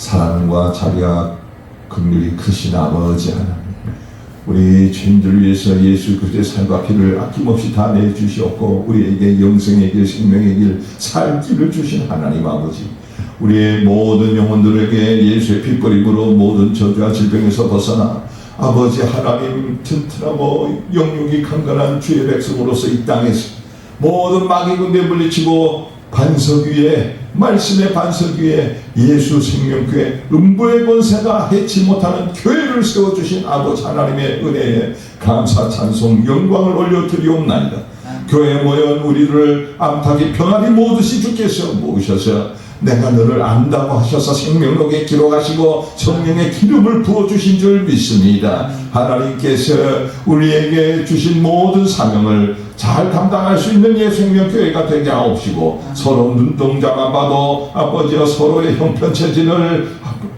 사랑과 자비와 긍휼이 크신 아버지 하나님, 우리 죄인들 위해서 예수 그리스도의 살과 피를 아낌없이 다 내주시었고 우리에게 영생의 길, 생명의 길, 살 길을 주신 하나님 아버지, 우리의 모든 영혼들에게 예수의 핏버림으로 모든 저주와 질병에서 벗어나 아버지 하나님 튼튼하고 영육이 강건한 주의 백성으로서 이 땅에서 모든 마귀 군대 물리치고 반석 위에, 말씀의 반석 위에 예수 생명교회 음부의 권세가 해치 못하는 교회를 세워주신 아버지 하나님의 은혜에 감사 찬송 영광을 올려드리옵나이다. 교회에 모여 우리를 암탉이 평안히 모듯이 주께서 모으셔서 내가 너를 안다고 하셔서 생명록에 기록하시고 성령의 기름을 부어주신 줄 믿습니다. 하나님께서 우리에게 주신 모든 사명을 잘 감당할 수 있는 예수생명교회가 되게 하옵시고 서로 눈동자만 봐도 아버지와 서로의 형편체질을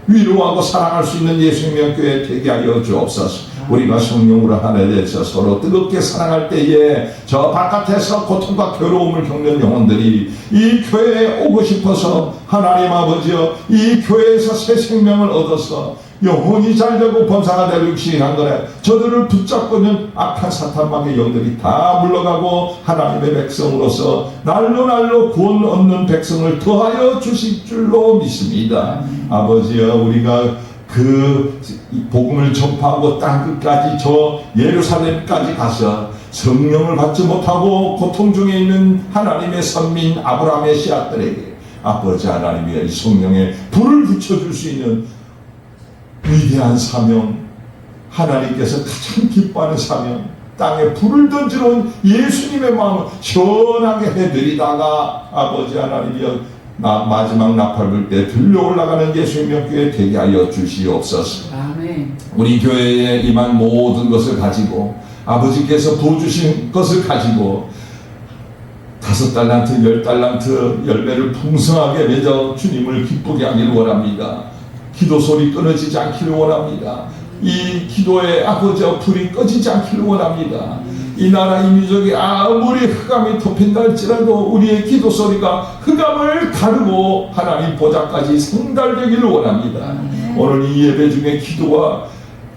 위로하고 사랑할 수 있는 예수생명교회 되게 하여 주옵소서. 우리가 성령으로 하나에 대해서 서로 뜨겁게 사랑할 때에 저 바깥에서 고통과 괴로움을 겪는 영혼들이 이 교회에 오고 싶어서 하나님 아버지여 이 교회에서 새 생명을 얻어서 영혼이 잘되고 범사가 되기 시작한 거래. 저들을 붙잡고 있는 악한 사탄마귀의 영들이 다 물러가고 하나님의 백성으로서 날로 구원 얻는 백성을 더하여 주실 줄로 믿습니다. 아버지여, 우리가 그 복음을 전파하고 땅끝까지 저 예루살렘까지 가서 성령을 받지 못하고 고통 중에 있는 하나님의 선민 아브라함의 씨앗들에게 아버지 하나님의 성령의 불을 붙여줄 수 있는 위대한 사명, 하나님께서 가장 기뻐하는 사명, 땅에 불을 던지러 온 예수님의 마음을 시원하게 해드리다가 아버지 하나님이여 마지막 나팔 불 때 들려 올라가는 예수님의 교회 되게 하여 주시옵소서. 아멘. 우리 교회에 임한 모든 것을 가지고 아버지께서 부어주신 것을 가지고 5달란트, 10달란트 열매를 풍성하게 맺어 주님을 기쁘게 하기를 원합니다. 기도 소리 끊어지지 않기를 원합니다. 이 기도의 아버지와 불이 꺼지지 않기를 원합니다. 이 나라 이 민족이 아무리 흑암이 덮인다 할지라도 우리의 기도 소리가 흑암을 가르고 하나님 보좌까지 상달되기를 원합니다. 오늘 이 예배 중에 기도와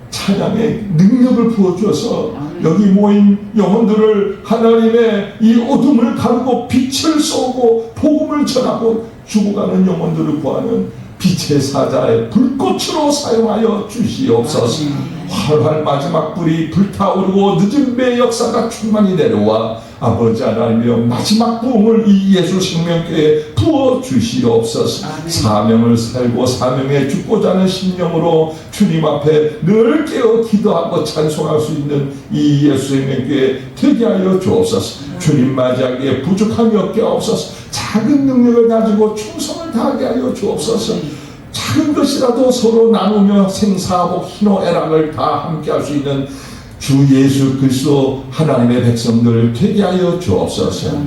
찬양의 능력을 부어주어서 여기 모인 영혼들을 하나님의 이 어둠을 가르고 빛을 쏘고 복음을 전하고 죽어가는 영혼들을 구하는 빛의 사자의 불꽃으로 사용하여 주시옵소서. 활활 마지막 불이 불타오르고 늦은 배 역사가 충만히 내려와 아버지 하나님이여 마지막 부흥을 이 예수 생명교회에 부어 주시옵소서. 사명을 살고 사명에 죽고자 하는 심령으로 주님 앞에 늘 깨어 기도하고 찬송할 수 있는 이 예수 생명교회 되게 하여 주옵소서. 주님 맞이하기에 부족함이 없게 하옵소서. 작은 능력을 가지고 충성을 다하게 하여 주옵소서. 작은 것이라도 서로 나누며 생사하고 희노애락을 다 함께 할 수 있는 주 예수 그리스도 하나님의 백성들 되게 하여 주옵소서.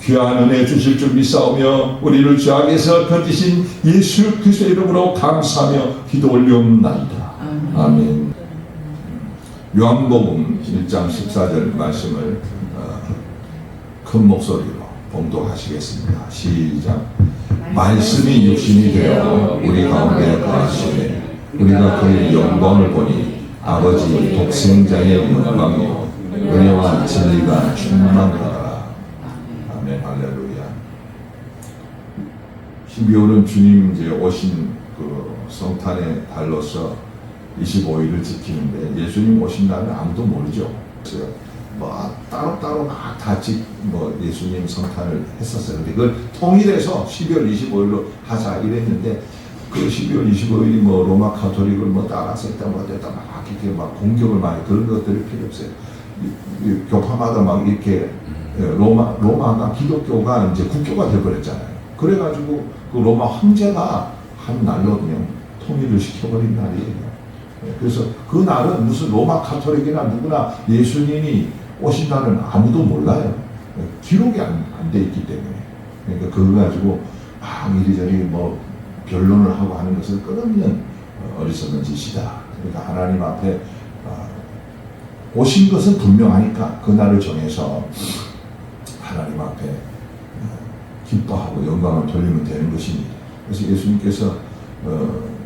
귀한 은혜 주실 줄 믿사오며 우리를 주 안에서 건지신 예수 그리스도의 이름으로 감사하며 기도 올리옵나이다. 아멘. 요한복음 1장 14절 말씀을 큰 목소리로 봉독하시겠습니다. 시작. 말씀이 육신이 되어 우리 가운데 거하시되 우리가 그의 영광을 보니 아버지 독생자의 영광이요 은혜와 진리가 충만하더라. 아멘. 할렐루야. 12월은 주님 이제 오신 그 성탄의 달로서 25일을 지키는데 예수님 오신 날은 아무도 모르죠. 뭐 따로따로 막 같이 뭐 예수님 성탄을 했었어요. 근데 그걸 통일해서 12월 25일로 하자 이랬는데 그 12월 25일이 뭐 로마 카톨릭을 뭐 따라서 했다 뭐 했다 막 이렇게 막 공격을 많이 그런 것들이 필요 없어요. 이 교파마다 막 이렇게 로마가 기독교가 이제 국교가 되어버렸잖아요. 그래가지고 그 로마 황제가 한 날로 그냥 통일을 시켜버린 날이에요. 그래서 그 날은 무슨 로마 카톨릭이나 누구나 예수님이 오신다는 아무도 몰라요. 기록이 안 돼 있기 때문에. 그러니까 그거 가지고 막 이리저리 뭐 변론을 하고 하는 것은 끝없는 어리석은 짓이다. 그러니까 하나님 앞에 오신 것은 분명하니까 그날을 정해서 하나님 앞에 기뻐하고 영광을 돌리면 되는 것입니다. 그래서 예수님께서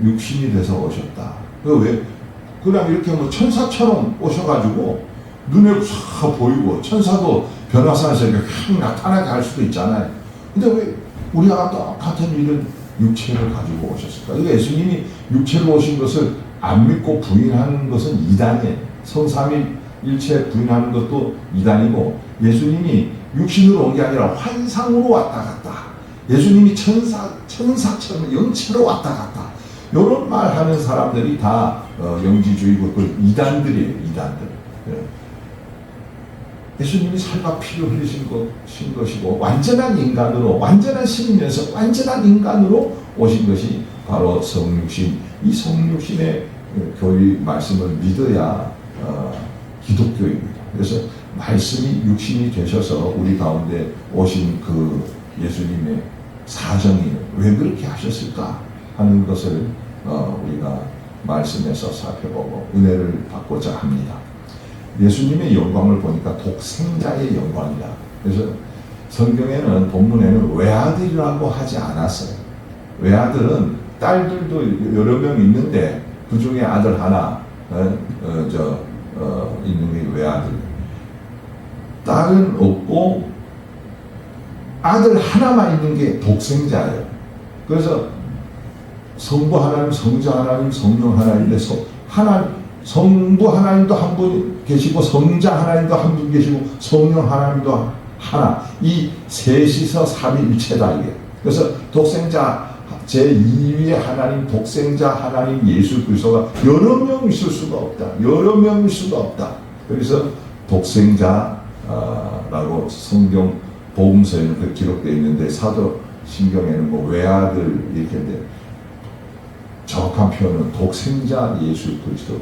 육신이 돼서 오셨다. 왜? 그냥 이렇게 뭐 천사처럼 오셔가지고 눈에 싹 보이고 천사도 변화사에서 이렇게 확 나타나게 할 수도 있잖아요. 근데 왜 우리가 똑같은 일을 육체를 가지고 오셨을까? 그러니까 예수님이 육체로 오신 것을 안 믿고 부인하는 것은 이단이에요. 성삼위일체 부인하는 것도 이단이고, 예수님이 육신으로 온 게 아니라 환상으로 왔다 갔다, 예수님이 천사처럼 영체로 왔다 갔다, 이런 말 하는 사람들이 다 영지주의고 이단들이에요. 이단들. 예수님이 살과 피를 흘리신 것이고 완전한 인간으로, 완전한 신이면서 완전한 인간으로 오신 것이 바로 성육신, 이 성육신의 교리 말씀을 믿어야 기독교입니다. 그래서 말씀이 육신이 되셔서 우리 가운데 오신 그 예수님의 사정이 왜 그렇게 하셨을까 하는 것을 우리가 말씀에서 살펴보고 은혜를 받고자 합니다. 예수님의 영광을 보니까 독생자의 영광이다. 그래서 성경에는 본문에는 외아들이라고 하지 않았어요. 외아들은 딸들도 여러 명 있는데 그 중에 아들 하나 있는 게 외아들. 딸은 없고 아들 하나만 있는 게 독생자예요. 그래서 성부 하나님, 성자 하나님, 성령 하나님인데 성부 하나님도 한 분 계시고 성자 하나님도 한 분 계시고 성령 하나님도 하나, 이 셋이서 삼위일체다 이게. 그래서 독생자 제2위의 하나님, 독생자 하나님 예수 그리스도가 여러 명 있을 수가 없다. 여러 명일 수가 없다. 그래서 독생자라고 성경 복음서에는 그 기록되어 있는데 사도신경에는 뭐 외아들 이렇게 했는데 정확한 표현은 독생자 예수 그리스도,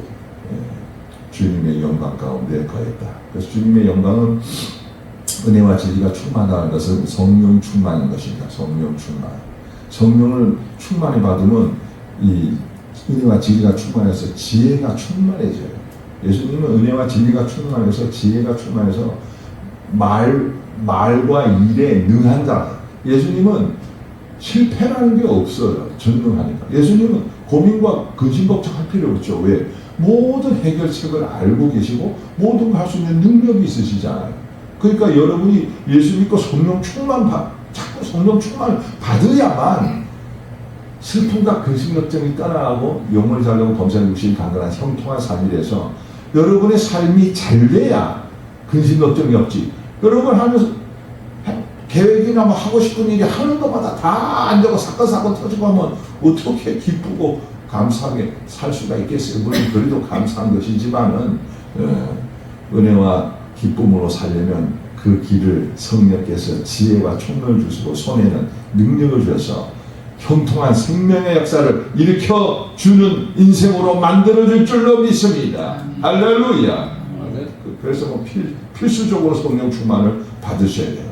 주님의 영광 가운데 거했다. 그래서 주님의 영광은 은혜와 진리가 충만하는 것은 성령 충만인 것입니다. 성령 충만. 성령을 충만히 받으면 이 은혜와 진리가 충만해서 지혜가 충만해져요. 예수님은 은혜와 진리가 충만해서 지혜가 충만해서 말과 일에 능한 자. 예수님은 실패라는 게 없어요. 전능하니까. 예수님은 고민과 근심 걱정할 필요 없죠. 왜? 모든 해결책을 알고 계시고 모든 걸 할 수 있는 능력이 있으시잖아요. 그러니까 여러분이 예수 믿고 성령 충만 자꾸 성령 충만을 받아야만 슬픔과 근심 걱정이 떠나가고 영을 살려고 범사에 육신이 강건한 형통한 삶이 돼서 여러분의 삶이 잘 돼야 근심 걱정이 없지. 여러분 하면서 계획이나 뭐 하고 싶은 일이 하는 것마다 다 안 되고 사건 터지고 하면 어떻게 기쁘고 감사하게 살 수가 있겠어요. 물론 그래도 감사한 것이지만은 은혜와 기쁨으로 살려면 그 길을 성령께서 지혜와 총명을 주시고 손에는 능력을 주셔서 형통한 생명의 역사를 일으켜 주는 인생으로 만들어줄 줄로 믿습니다. 할렐루야. 그래서 뭐 필수적으로 성령 충만을 받으셔야 돼요.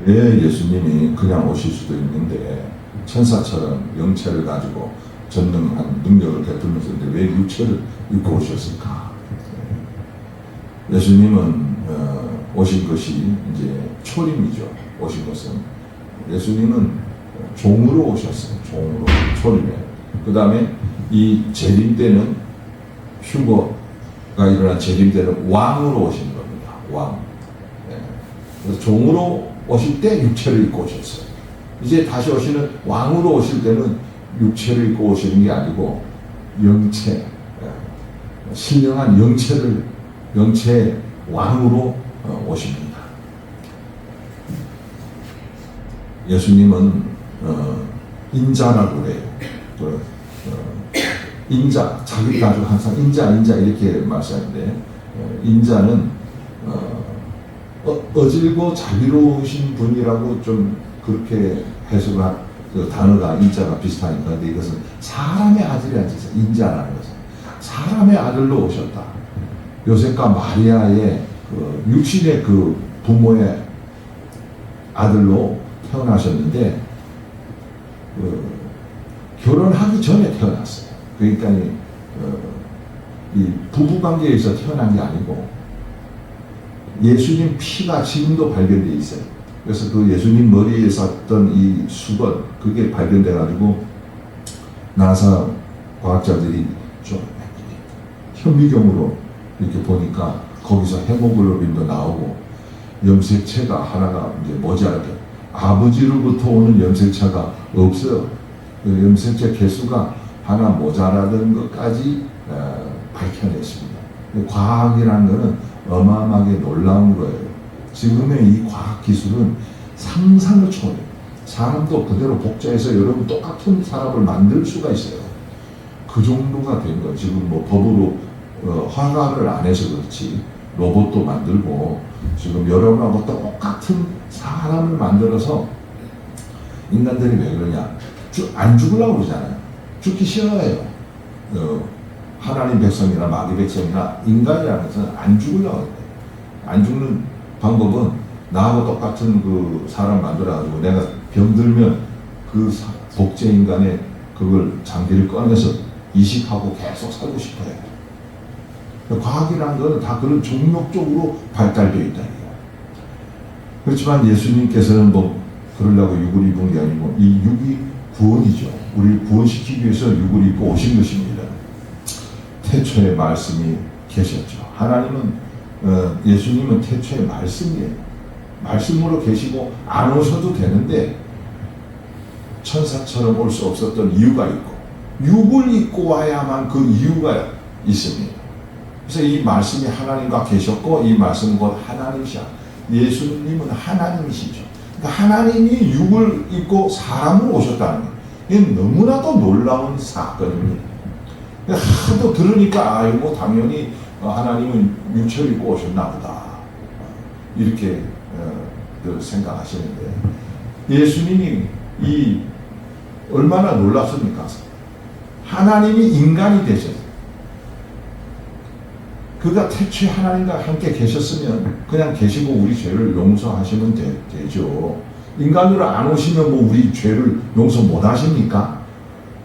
왜 예수님이 그냥 오실 수도 있는데 천사처럼 영체를 가지고 전능한 능력을 베풀면서 왜 육체를 입고 오셨을까? 예수님은 오신 것이 이제 초림이죠. 오신 것은 예수님은 종으로 오셨어요. 종으로, 초림에. 그 다음에 이 재림 때는 휴거가 일어난 재림 때는 왕으로 오신 겁니다. 왕. 그래서 종으로 오실 때 육체를 입고 오셨어요. 이제 다시 오시는 왕으로 오실 때는 육체를 입고 오시는 게 아니고 영체, 신령한 영체의 왕으로 오십니다. 예수님은 인자라고 그래요. 인자, 자기 가지고 항상 인자 이렇게 말씀하는데 인자는 어질고 자비로우신 분이라고 좀 그렇게 해석을 그 단어가 인자가 비슷하니까. 근데 이것은 사람의 아들이 아니죠. 인자라는 것은 사람의 아들로 오셨다. 요셉과 마리아의 그 육신의 그 부모의 아들로 태어나셨는데 결혼하기 전에 태어났어요. 그러니까 이 부부관계에서 태어난 게 아니고 예수님 피가 지금도 발견되어 있어요. 그래서 그 예수님 머리에 쌌던 이 수건, 그게 발견돼 가지고 나사 과학자들이 좀 현미경으로 이렇게 보니까 거기서 헤모글로빈도 나오고 염색체가 하나가 이제 모자라게 아버지로부터 오는 염색체가 없어요. 그 염색체 개수가 하나 모자라던 것까지 밝혀냈습니다. 과학이라는 것은 어마어마하게 놀라운 거예요. 지금의 이 과학 기술은 상상을 초월해요. 사람도 그대로 복제해서 여러분 똑같은 사람을 만들 수가 있어요. 그 정도가 된 거예요. 지금 뭐 법으로 허가를 안 해서 그렇지 로봇도 만들고 지금 여러분하고 똑같은 사람을 만들어서 인간들이 왜 그러냐? 안 죽으려고 그러잖아요. 죽기 싫어해요. 하나님 백성이나 마귀 백성이나 인간이라는 것은 안 죽으려고 해요. 안 죽는 방법은 나하고 똑같은 그 사람 만들어가지고 내가 병들면 그 복제 인간의 그걸 장기를 꺼내서 이식하고 계속 살고 싶어요. 과학이라는 것은 다 그런 종목적으로 발달되어 있다. 그렇지만 예수님께서는 뭐 그러려고 육을 입은 게 아니고 이 육이 구원이죠. 우리를 구원시키기 위해서 육을 입고 오신 것입니다. 태초에 말씀이 계셨죠. 하나님은 예수님은 태초에 말씀이에요. 말씀으로 계시고 안 오셔도 되는데 천사처럼 올 수 없었던 이유가 있고 육을 입고 와야만 그 이유가 있습니다. 그래서 이 말씀이 하나님과 계셨고 이 말씀은 곧 하나님이시야. 예수님은 하나님이시죠. 그러니까 하나님이 육을 입고 사람으로 오셨다는 거예요. 이건 너무나도 놀라운 사건입니다. 하도 들으니까 이거 당연히 하나님은 육체를 입고 오셨나 보다 이렇게 생각하시는데 예수님이 이 얼마나 놀랍습니까? 하나님이 인간이 되셨어요. 그가 태초에 하나님과 함께 계셨으면 그냥 계시고 우리 죄를 용서하시면 되죠. 인간으로 안 오시면 뭐 우리 죄를 용서 못 하십니까?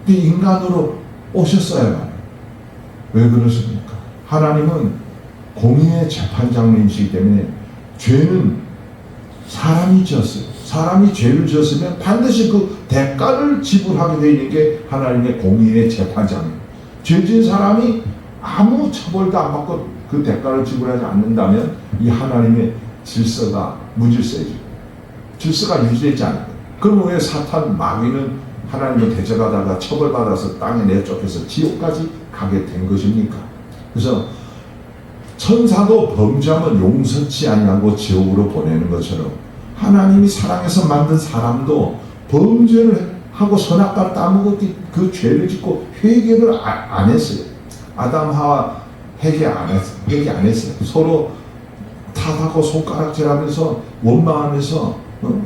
근데 인간으로 오셨어요. 왜 그렇습니까? 하나님은 공의의 재판장님이시기 때문에 죄는 사람이 지었어요. 사람이 죄를 지었으면 반드시 그 대가를 지불하게 되어 있는 게 하나님의 공의의 재판장님. 죄 지은 사람이 아무 처벌도 안 받고 그 대가를 지불하지 않는다면 이 하나님의 질서가 무질서해지고 질서가 유지되지 않는 거예요. 그럼 왜 사탄 마귀는 하나님을 대적하다가 처벌받아서 땅에 내쫓겨서 지옥까지 가게 된 것입니까? 그래서 천사도 범죄하면 용서치 아니하고 지옥으로 보내는 것처럼 하나님이 사랑해서 만든 사람도 범죄를 하고 선악과를 따먹었기 그 죄를 짓고 회개를 안 했어요. 아담 하와 회개 안 했어요. 서로 탓하고 손가락질하면서 원망하면서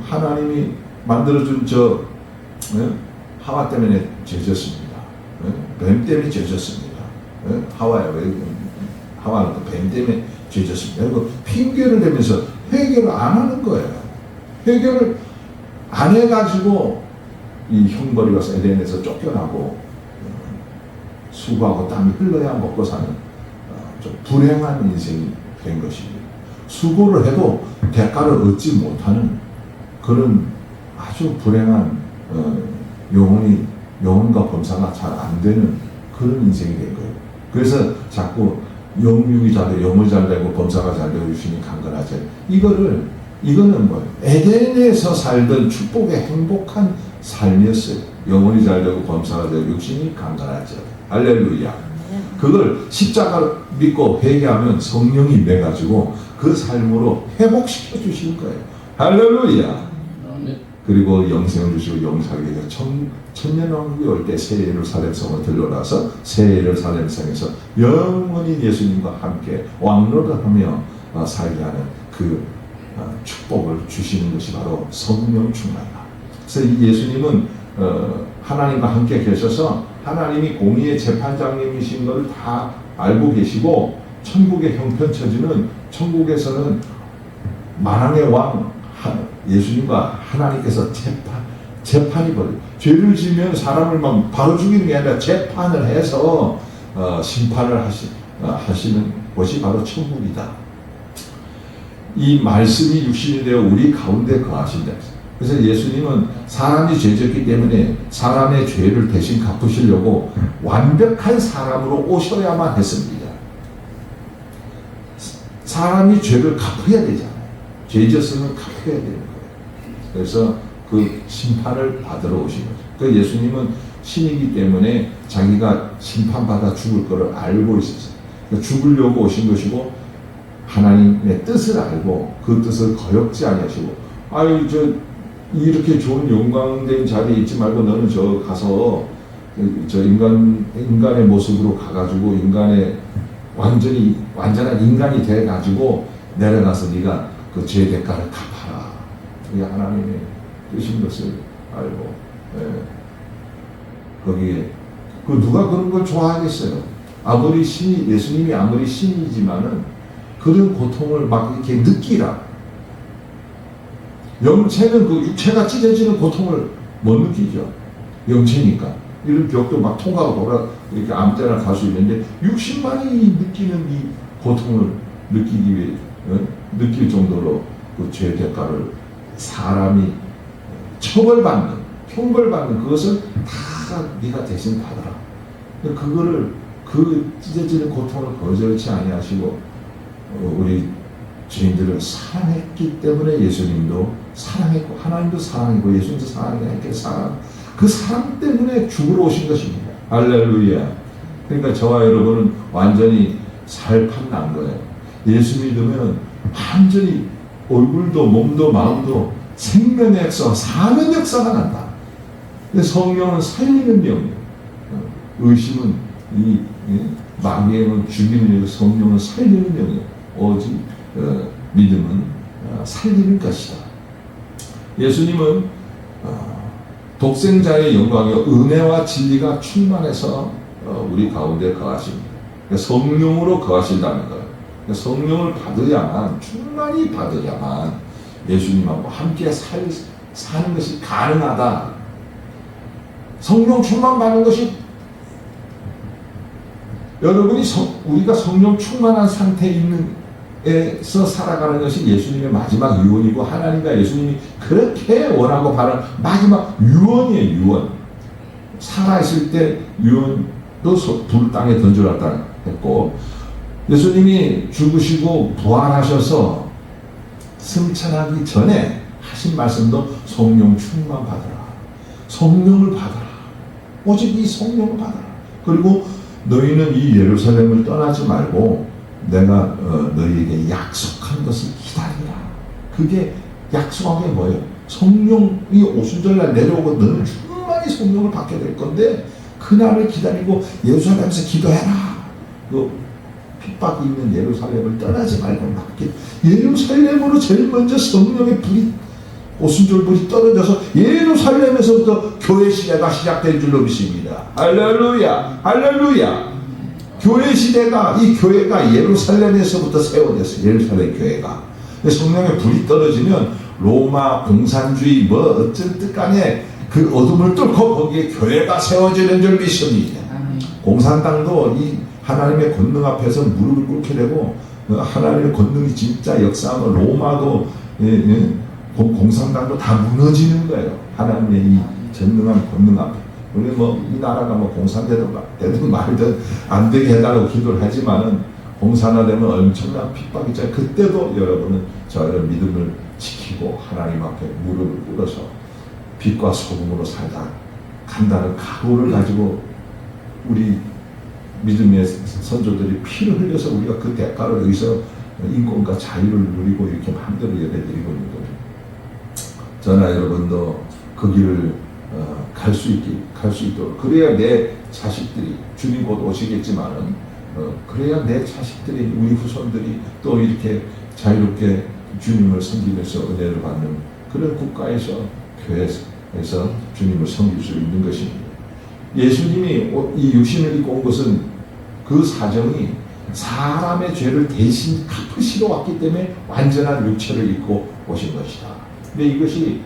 하나님이 만들어준 하와 때문에 죄졌습니다. 뱀 때문에 죄졌습니다. 하와는 뱀 때문에 죄졌습니다. 그리고 핑계를 대면서 회개를 안 하는 거예요. 회개를 안 해가지고 이 형벌이 와서 에덴에서 쫓겨나고 수고하고 땀이 흘러야 먹고 사는 좀 불행한 인생이 된 것입니다. 수고를 해도 대가를 얻지 못하는 그런 아주 불행한 영혼과 범사가 잘 안 되는 그런 인생이 된 거예요. 그래서 자꾸 영육이 잘 되고 영을 잘 되고 범사가 잘 되고 유신이 강건하죠. 이거는 뭐예요? 에덴에서 살던 축복의 행복한 삶이었어요. 영혼이 잘 되고 범사가 되고 육신이 강건하죠. 할렐루야. 그걸 십자가 믿고 회개하면 성령이 임해가지고 그 삶으로 회복시켜 주실 거예요. 할렐루야. 그리고 영생을 주시고 영생하게 되어 천년왕국이 올 때 새 예루살렘 성을 들러나서 새 예루살렘 성에서 영원히 예수님과 함께 왕노를 하며 살게 하는 그 축복을 주시는 것이 바로 성령 충만이다. 그래서 이 예수님은 하나님과 함께 계셔서 하나님이 공의의 재판장님이신 것을 다 알고 계시고 천국의 형편처지는 천국에서는 만왕의 왕 예수님과 하나님께서 재판이 벌어요. 죄를 지으면 사람을 막 바로 죽이는 게 아니라 재판을 해서 심판을 하시는 곳이 바로 천국이다. 이 말씀이 육신이 되어 우리 가운데 거하신다. 그래서 예수님은 사람이 죄졌기 때문에 사람의 죄를 대신 갚으시려고 완벽한 사람으로 오셔야만 했습니다. 사람이 죄를 갚아야 되잖아요. 죄졌으면 갚아야 되는 거예요. 그래서 그 심판을 받으러 오신 거죠. 그 예수님은 신이기 때문에 자기가 심판받아 죽을 것을 알고 있었어요. 그러니까 죽으려고 오신 것이고 하나님의 뜻을 알고 그 뜻을 거역지 아니하시고 아유 이렇게 좋은 영광된 자리에 있지 말고 너는 저 가서 인간의 모습으로 가가지고 완전한 인간이 돼가지고 내려가서 네가 그 죄 대가를 갚아라. 그게 하나님의 뜻인 것을 알고, 거기에 누가 그런 걸 좋아하겠어요? 예수님이 아무리 신이지만은 그런 고통을 막 이렇게 느끼라. 영체는 그 육체가 찢어지는 고통을 못 느끼죠. 영체니까. 이런 벽도 막 통과하고 이렇게 아무 때나 갈 수 있는데, 육신만이 느끼는 이 고통을 느끼기 위해, 느낄 정도로 그 죄 대가를 사람이 형벌받는 그것을 다 네가 대신 받아라. 그거를 그 찢어지는 고통을 거절치 아니하시고 우리 죄인들을 사랑했기 때문에 예수님도 사랑했고 하나님도 사랑이고 예수님도 사랑했기 그 사랑 때문에 죽으러 오신 것입니다. 할렐루야. 그러니까 저와 여러분은 완전히 살판 난 거예요. 예수 믿으면 완전히 얼굴도 몸도 마음도 생명의 역사, 사는 역사가 난다. 성령은 살리는 영이에요. 의심은 마귀는 죽이는 영, 성령은 살리는 영이에요. 오직 믿음은 살리는 것이다. 예수님은 독생자의 영광이요 은혜와 진리가 충만해서 우리 가운데 거하십니다. 성령으로 거하신다는 거예요. 성령을 충만히 받으야만 예수님하고 함께 사는 것이 가능하다. 성령 충만 받는 것이 우리가 성령 충만한 상태에 있는에서 살아가는 것이 예수님의 마지막 유언이고 하나님과 예수님이 그렇게 원하고 바라는 마지막 유언이에요. 유언. 살아있을 때 유언도 불 땅에 던져놨다 했고 예수님이 죽으시고 부활하셔서 승천하기 전에 하신 말씀도 성령 충만 받아라. 성령을 받아라. 오직 이 성령을 받아라. 그리고 너희는 이 예루살렘을 떠나지 말고 내가 너희에게 약속한 것을 기다리라. 그게 약속한 게 뭐예요? 성령이 오순절날 내려오고 너는 충만히 성령을 받게 될 건데 그날을 기다리고 예루살렘에서 기도해라. 그 핍박이 있는 예루살렘을 떠나지 말고 예루살렘으로 제일 먼저 성령의 불이 오순절 불이 떨어져서 예루살렘에서부터 교회 시대가 시작된 줄로 믿습니다. 할렐루야, 할렐루야. 교회 시대가 이 교회가 예루살렘에서부터 세워졌어요. 예루살렘 교회가. 성령의 불이 떨어지면 로마 공산주의 어쩐 뜻간에 그 어둠을 뚫고 거기에 교회가 세워지는 줄 믿습니다. 공산당도 이 하나님의 권능 앞에서 무릎을 꿇게 되고 하나님의 권능이 진짜 역사하면 로마도 공산당도 다 무너지는 거예요. 하나님의 이 전능한 권능 앞에. 우리 이 나라가 공산되든 말든 안 되게 해달라고 기도를 하지만은 공산화되면 엄청난 핍박이 있잖아요. 그때도 여러분은 저를 믿음을 지키고 하나님 앞에 무릎을 꿇어서 빛과 소금으로 살다 간다는 각오를 가지고 우리 믿음의 선조들이 피를 흘려서 우리가 그 대가를 여기서 인권과 자유를 누리고 이렇게 마음대로 예배드리고 있는 거예요. 저나 여러분도 그 길을 갈 수 있도록 그래야 내 자식들이 주님 곧 오시겠지만은 그래야 내 자식들이 우리 후손들이 또 이렇게 자유롭게 주님을 섬기면서 은혜를 받는 그런 국가에서 교회에서 주님을 섬길 수 있는 것입니다. 예수님이 이 육신을 입고 온 것은 그 사정이 사람의 죄를 대신 갚으시러 왔기 때문에 완전한 육체를 입고 오신 것이다. 근데 이것이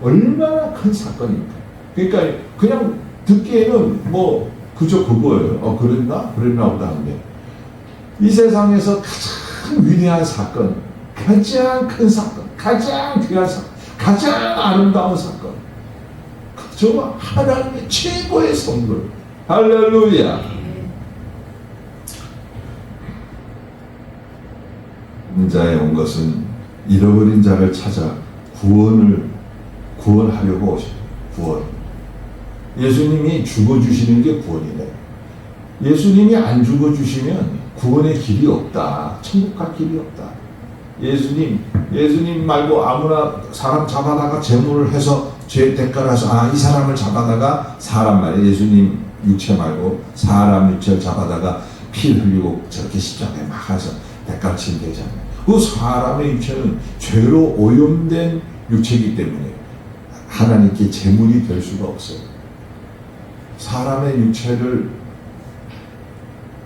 얼마나 큰 사건입니까? 그러니까 그냥 듣기에는 그저 그거예요. 그랬나 보다 하는데 이 세상에서 가장 위대한 사건, 가장 큰 사건, 가장 귀한 사건, 가장 아름다운 사건, 정말 하나님의 최고의 선물. 할렐루야. 인자에 온 것은 잃어버린 자를 찾아 구원하려고 오십니다. 구원. 예수님이 죽어주시는 게 구원이네. 예수님이 안 죽어주시면 구원의 길이 없다. 천국 갈 길이 없다. 예수님 말고 아무나 사람 잡아다가 제물을 해서 죄 대가라서 이 사람을 잡아다가 사람 말이에요. 예수님 육체 말고 사람 육체를 잡아다가 피 흘리고 저렇게 십자가에 막 가서 대가를 치면 되잖아요. 그 사람의 육체는 죄로 오염된 육체이기 때문에 하나님께 제물이 될 수가 없어요. 사람의 육체를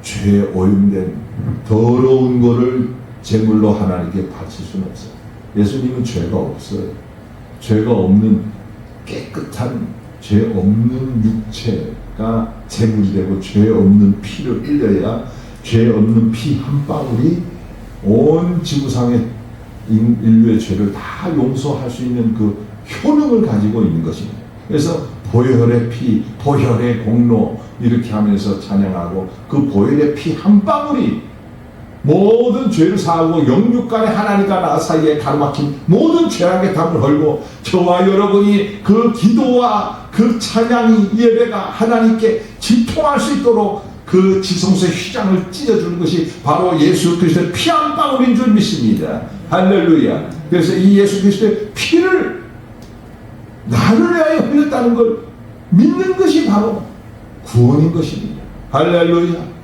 죄에 오염된 더러운 거를 제물로 하나님께 바칠 수는 없어요. 예수님은 죄가 없어요. 죄가 없는 깨끗한 죄 없는 육체가 제물이 되고 죄 없는 피를 흘려야 죄 없는 피 한 방울이 온 지구상의 인류의 죄를 다 용서할 수 있는 그 효능을 가지고 있는 것입니다. 그래서 보혈의 피, 보혈의 공로 이렇게 하면서 찬양하고 그 보혈의 피 한 방울이 모든 죄를 사하고 영육간의 하나님과 나 사이에 가로막힌 모든 죄악의 담을 헐고 저와 여러분이 그 기도와 그 찬양이 예배가 하나님께 진통할 수 있도록 그 지성소의 휘장을 찢어주는 것이 바로 예수 그리스도의 피 한 방울인 줄 믿습니다. 할렐루야. 그래서 이 예수 그리스도의 피를 나를 위하여 흘렸다는 걸 믿는 것이 바로 구원인 것입니다. 할렐루야.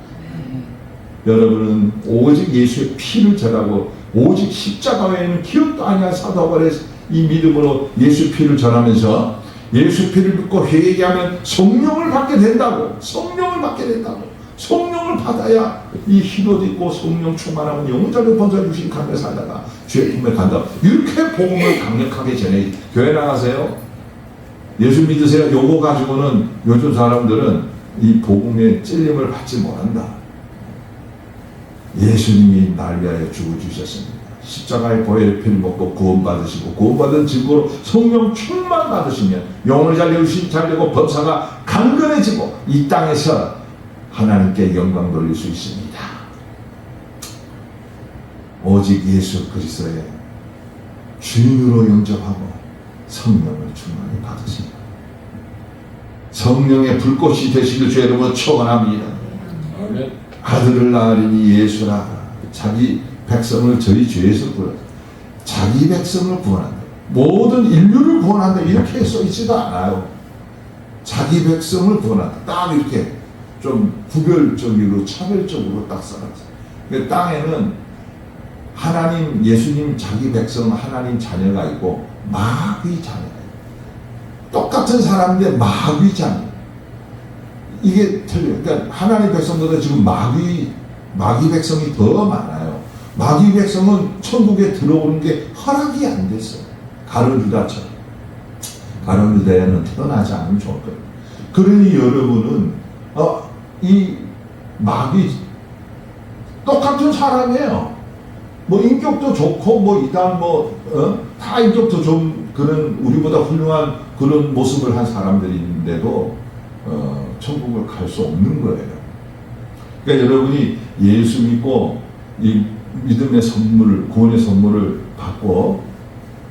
여러분은 오직 예수의 피를 전하고 오직 십자가 외에는 기억도 아니한 사도 바울의 이 믿음으로 예수 피를 전하면서 예수 피를 믿고 회개하면 성령을 받게 된다고. 성령을 받게 된다고. 성령을 받아야 이 희도 있고 성령 충만하면 영자를 번져 주신 가운데 살다가 주의 품에 간다. 이렇게 복음을 강력하게 전해. 교회 나가세요. 예수 믿으세요. 요거 가지고는 요즘 사람들은 이 복음의 찔림을 받지 못한다. 예수님이 날 위하여 죽어주셨습니다. 십자가의 보혈의 피를 먹고 구원받으시고 구원받은 증거로 성령 충만 받으시면 영혼을 잘되고 범사가 강건해지고 이 땅에서 하나님께 영광 돌릴 수 있습니다. 오직 예수 그리스도의 주인으로 영접하고 성령을 충만히 받으십니다. 성령의 불꽃이 되시길 주 여러분 축원합니다. 아들을 낳으리니 예수라. 자기 백성을 저희 죄에서 구원한다. 자기 백성을 구원한다. 모든 인류를 구원한다. 이렇게 써있지도 않아요. 자기 백성을 구원한다. 딱 이렇게 좀 구별적으로 차별적으로 딱 써놨어요. 땅에는 하나님 예수님 자기 백성 하나님 자녀가 있고 마귀 자녀가 있고 똑같은 사람인데 마귀 자녀. 이게 틀려요. 그러니까 하나님 백성보다 지금 마귀 백성이 더 많아요. 마귀 백성은 천국에 들어오는 게 허락이 안 됐어요. 가룟 유다처럼. 가룟 유다에는 태어나지 않으면 좋을 거예요. 그러니 여러분은 이 마귀 똑같은 사람이에요. 뭐 인격도 좋고 뭐 이단 다 인격도 좀 그런 우리보다 훌륭한 그런 모습을 한 사람들인데도 천국을 갈 수 없는 거예요. 그러니까 여러분이 예수 믿고 이 믿음의 선물, 구원의 선물을 받고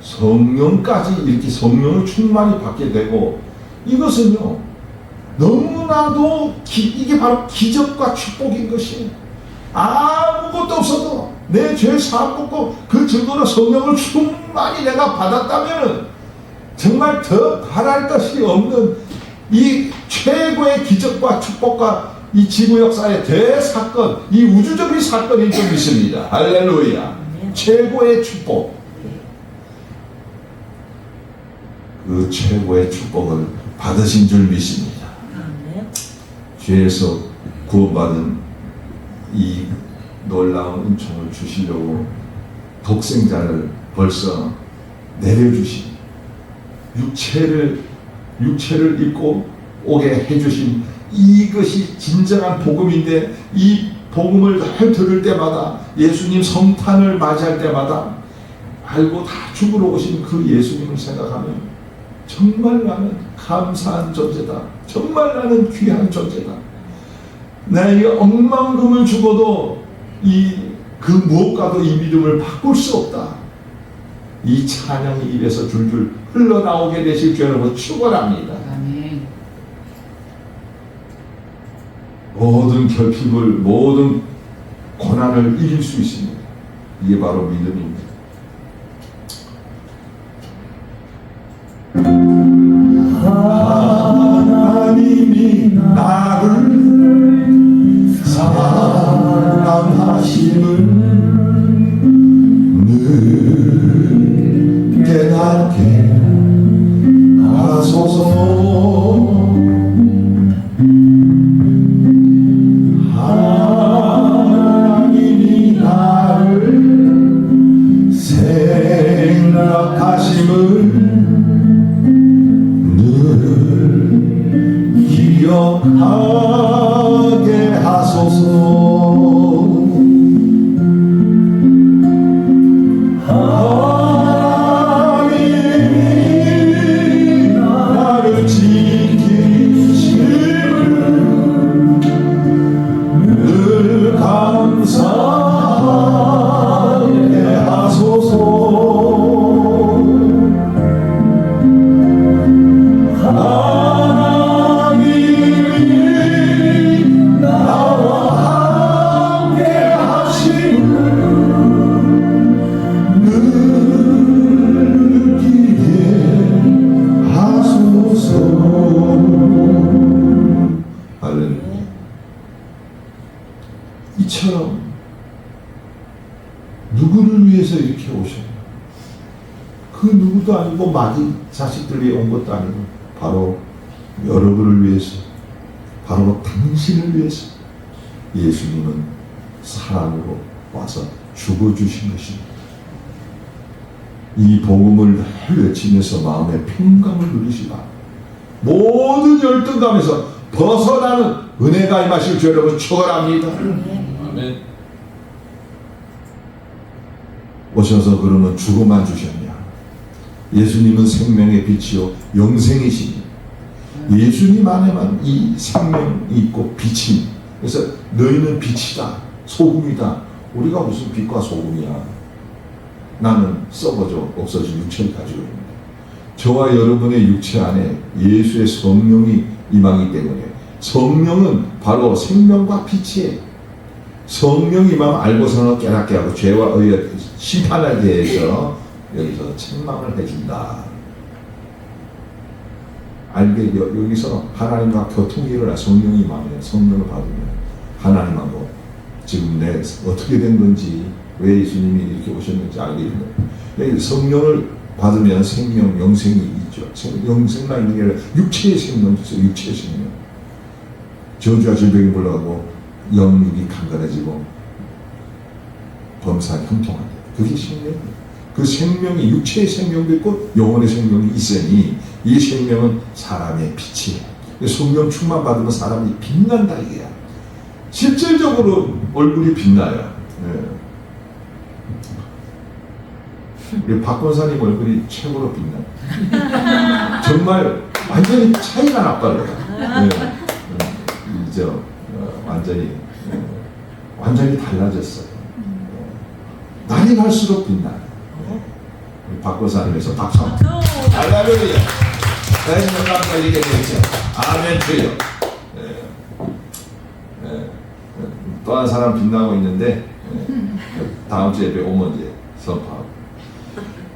성령까지 이렇게 성령을 충만히 받게 되고 이것은요 너무나도 이게 바로 기적과 축복인 것이에요. 아무것도 없어도 내 죄 사함 받고 그 증거로 성령을 충만히 내가 받았다면 정말 더 바랄 것이 없는 이 최고의 기적과 축복과 이 지구 역사의 대사건, 이 우주적인 사건인 줄 믿습니다. 할렐루야. 최고의 축복. 그 최고의 축복을 받으신 줄 믿습니다. 죄에서 구원받은 이 놀라운 은총을 주시려고 독생자를 벌써 내려주신 육체를 입고 오게 해주신 이것이 진정한 복음인데 이 복음을 들을 때마다 예수님 성탄을 맞이할 때마다 알고 다 죽으러 오신 그 예수님을 생각하면 정말 나는 감사한 존재다. 정말 나는 귀한 존재다. 나에게 억만금을 주고도 그 무엇과도 이 믿음을 바꿀 수 없다. 이 찬양이 입에서 줄줄 흘러나오게 되실 줄 여러분 축원합니다. 아멘. 모든 결핍을, 모든 고난을 이길 수 있습니다. 이게 바로 믿음입니다. 하나님이 나를 사랑하심을 늘 깨닫게 하소서. 하나님이 나를 생각하심을 기억하게 하소서. 하나님이 나를 지키시는 늘 감사하게 하소서. 이처럼 누구를 위해서 이렇게 오셨나? 그 누구도 아니고 마귀 자식들이 온 것도 아니고 바로 여러분을 위해서, 바로 당신을 위해서 예수님은 사랑으로 와서 죽어주신 것입니다. 이 복음을 외치면서 마음의 평강을 누리시라. 모든 열등감에서 벗어나는 은혜가 임하실 줄 여러분 축원합니다. 아멘. 오셔서 그러면 죽음만 주셨냐? 예수님은 생명의 빛이요 영생이시니 예수님 안에만 이 생명이 있고 빛이. 그래서 너희는 빛이다, 소금이다. 우리가 무슨 빛과 소금이야? 나는 썩어져 없어진 육체를 가지고 있는데 저와 여러분의 육체 안에 예수의 성령이 임하기 때문에 성령은 바로 생명과 빛이에요. 성령이 임하면 알고서는 깨닫게 하고 죄와 의의 심판에 대해서 여기서 책망을 해준다. 알게 여기서 하나님과 교통이 일어나 성령이 임하면, 성령을 받으면 하나님하고 지금 내 어떻게 된 건지, 왜 예수님이 이렇게 오셨는지 알게 되는 거예요. 성령을 받으면 생명, 영생이 있죠. 영생만 있는 게 아니라 육체의 생명도 있어요. 육체의 생명. 저주와 질병이 물러가고 영육이 강건해지고 범사가 형통하게. 그게 생명이에요. 그 생명이 육체의 생명도 있고 영혼의 생명이 있으니 이 생명은 사람의 빛이에요. 성령 충만 받으면 사람이 빛난다 이게야. 실질적으로 얼굴이 빛나요. 네. 우리 박 권사님 얼굴이 최고로 빛나요. 정말 완전히 차이가 나빠요. 네. 완전히 달라졌어요. 날이 갈수록 빛나요. 우리 박 권사님에서 박수. 할렐루야. 다시 영광과 얘기했죠. 아멘 주여. 또 한 사람 빛나고 있는데 다음 주 예배 오면 이제 선포하고.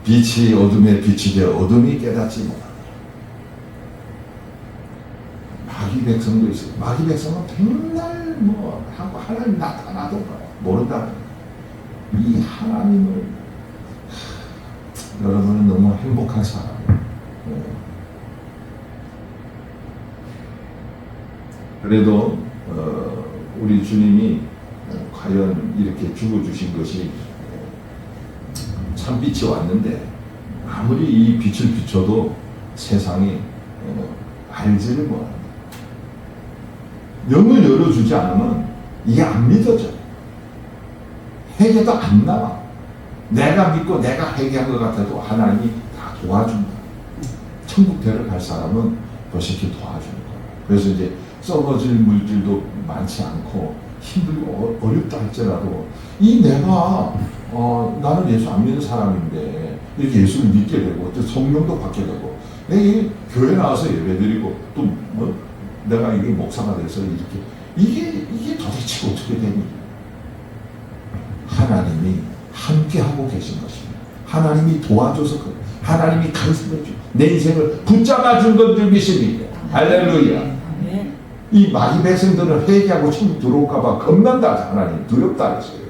빛이 어둠에 빛이 되어 어둠이 깨닫지 못한다. 마귀 백성도 있어요. 마귀 백성은 맨날 뭐 하고 하나님 나타나도 모른다. 이 하나님을 여러분은 너무 행복한 사람이에요. 그래도 우리 주님이 과연 이렇게 죽어주신 것이 참빛이 왔는데 아무리 이 빛을 비춰도 세상이 알지를 못합니다. 영을 열어주지 않으면 이게 안 믿어져. 해계도 안 나와. 내가 믿고 내가 회개한 것 같아도 하나님이 다 도와준다. 천국 데려갈 사람은 그렇게 도와주는 거예요. 그래서 이제 썩어질 물질도 많지 않고 힘들고 어렵다 할지라도 이 내가 나는 예수 안 믿는 사람인데 이렇게 예수를 믿게 되고 또 성령도 받게 되고 내가 이 교회 나와서 예배드리고 또 뭐 내가 이게 목사가 돼서 이렇게 이게 도대체 어떻게 되니? 하나님이 함께 하고 계신 것입니다. 하나님이 도와줘서 하나님이 간섭해 줘. 내 인생을 붙잡아 준 건 줄 믿습니다. 할렐루야. 이 마귀 백성들은 회개하고 천국 들어올까봐 겁난다. 하나님 두렵다 했어요.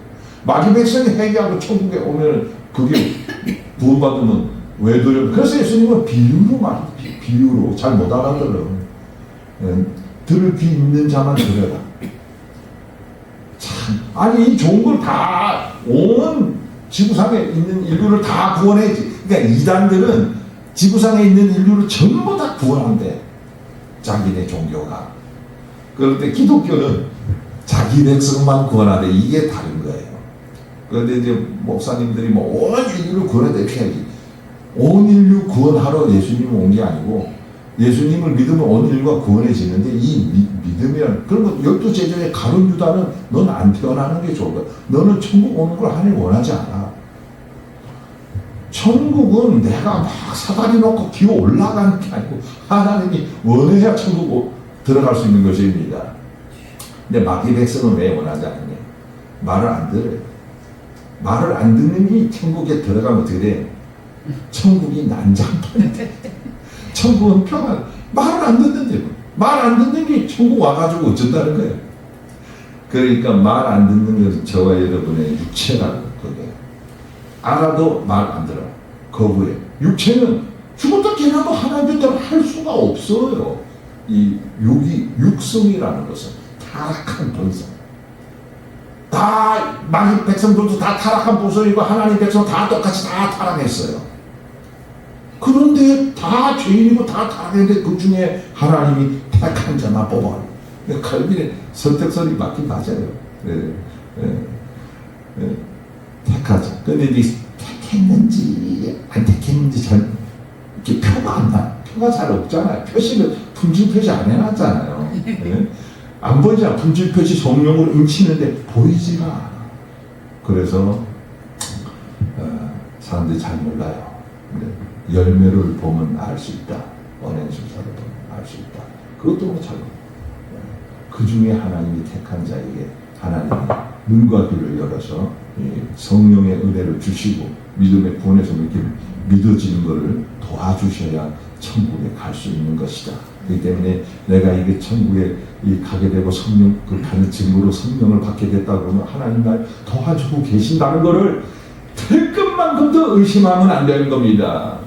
마귀 백성이 회개하고 천국에 오면 그게 구원받으면 왜 두려워? 그래서 예수님은 비유로 말해요. 비유로 잘 못 알아들어. 들을 귀 있는 자만 들어라. 참 아니 이 좋은 걸 다 온 지구상에 있는 인류를 다 구원해야지. 그러니까 이단들은 지구상에 있는 인류를 전부 다 구원한대. 자기네 종교가. 그런데 기독교는 자기 백성만 구원하되 이게 다른 거예요. 그런데 이제 목사님들이 뭐 온 인류를 구원해야 돼. 온 인류 구원하러 예수님이 온 게 아니고 예수님을 믿으면 온 인류가 구원해지는데 이 믿으면 그런 거 12제자의 가룟 유다는 넌 안 태어나는 게 좋은 거야. 너는 천국 오는 걸 하나님 원하지 않아. 천국은 내가 막 사다리 놓고 기어 올라가는 게 아니고 하나님이 원해야 천국 들어갈 수 있는 것입니다. 근데 마귀 백성은 왜 원하지 않느냐? 말을 안 들어요. 말을 안 듣는 게 천국에 들어가면 어떻게 돼? 천국이 난장판이 돼. 천국은 평안. 말을 안 듣는데 말 안 듣는 게 천국 와가지고 어쩐다는 거예요. 그러니까 말 안 듣는 것은 저와 여러분의 육체라고 그게 알아도 말 안 들어. 거부해. 육체는 죽었다 깨어나도 하나님 뜻대로 할 수가 없어요. 이 육성이라는 것은 타락한 본성. 다 마귀 백성들도 다 타락한 본성이고 하나님 백성 다 똑같이 다 타락했어요. 그런데 다 죄인이고 다 타락했는데 그 중에 하나님이 택한 자만 뽑아요. 칼빈의 선택설이 맞긴 맞아요. 택하자. 근데 이제 택했는지 안 택했는지 잘 이렇게 표가 안 나. 표가 잘 없잖아요. 표시를 품질 표시 안 해놨잖아요. 안 보이잖아. 품질 표시 성령으로 인치는데 보이지가 않아. 그래서 사람들이 잘 몰라요. 열매를 보면 알 수 있다. 언행 수사를 보면 알 수 있다. 그것도 뭐 잘. 그 중에 하나님이 택한 자에게 하나님이 눈과 귀를 열어서 성령의 은혜를 주시고 믿음의 구원에서 이렇게 믿어지는 것을 도와주셔야 천국에 갈 수 있는 것이다. 그렇기 때문에 내가 이게 천국에 가게 되고 성령 그 가는 증거로 성령을 받게 됐다 그러면 하나님 날 도와주고 계신다는 것을 될 것만큼도 의심하면 안 되는 겁니다.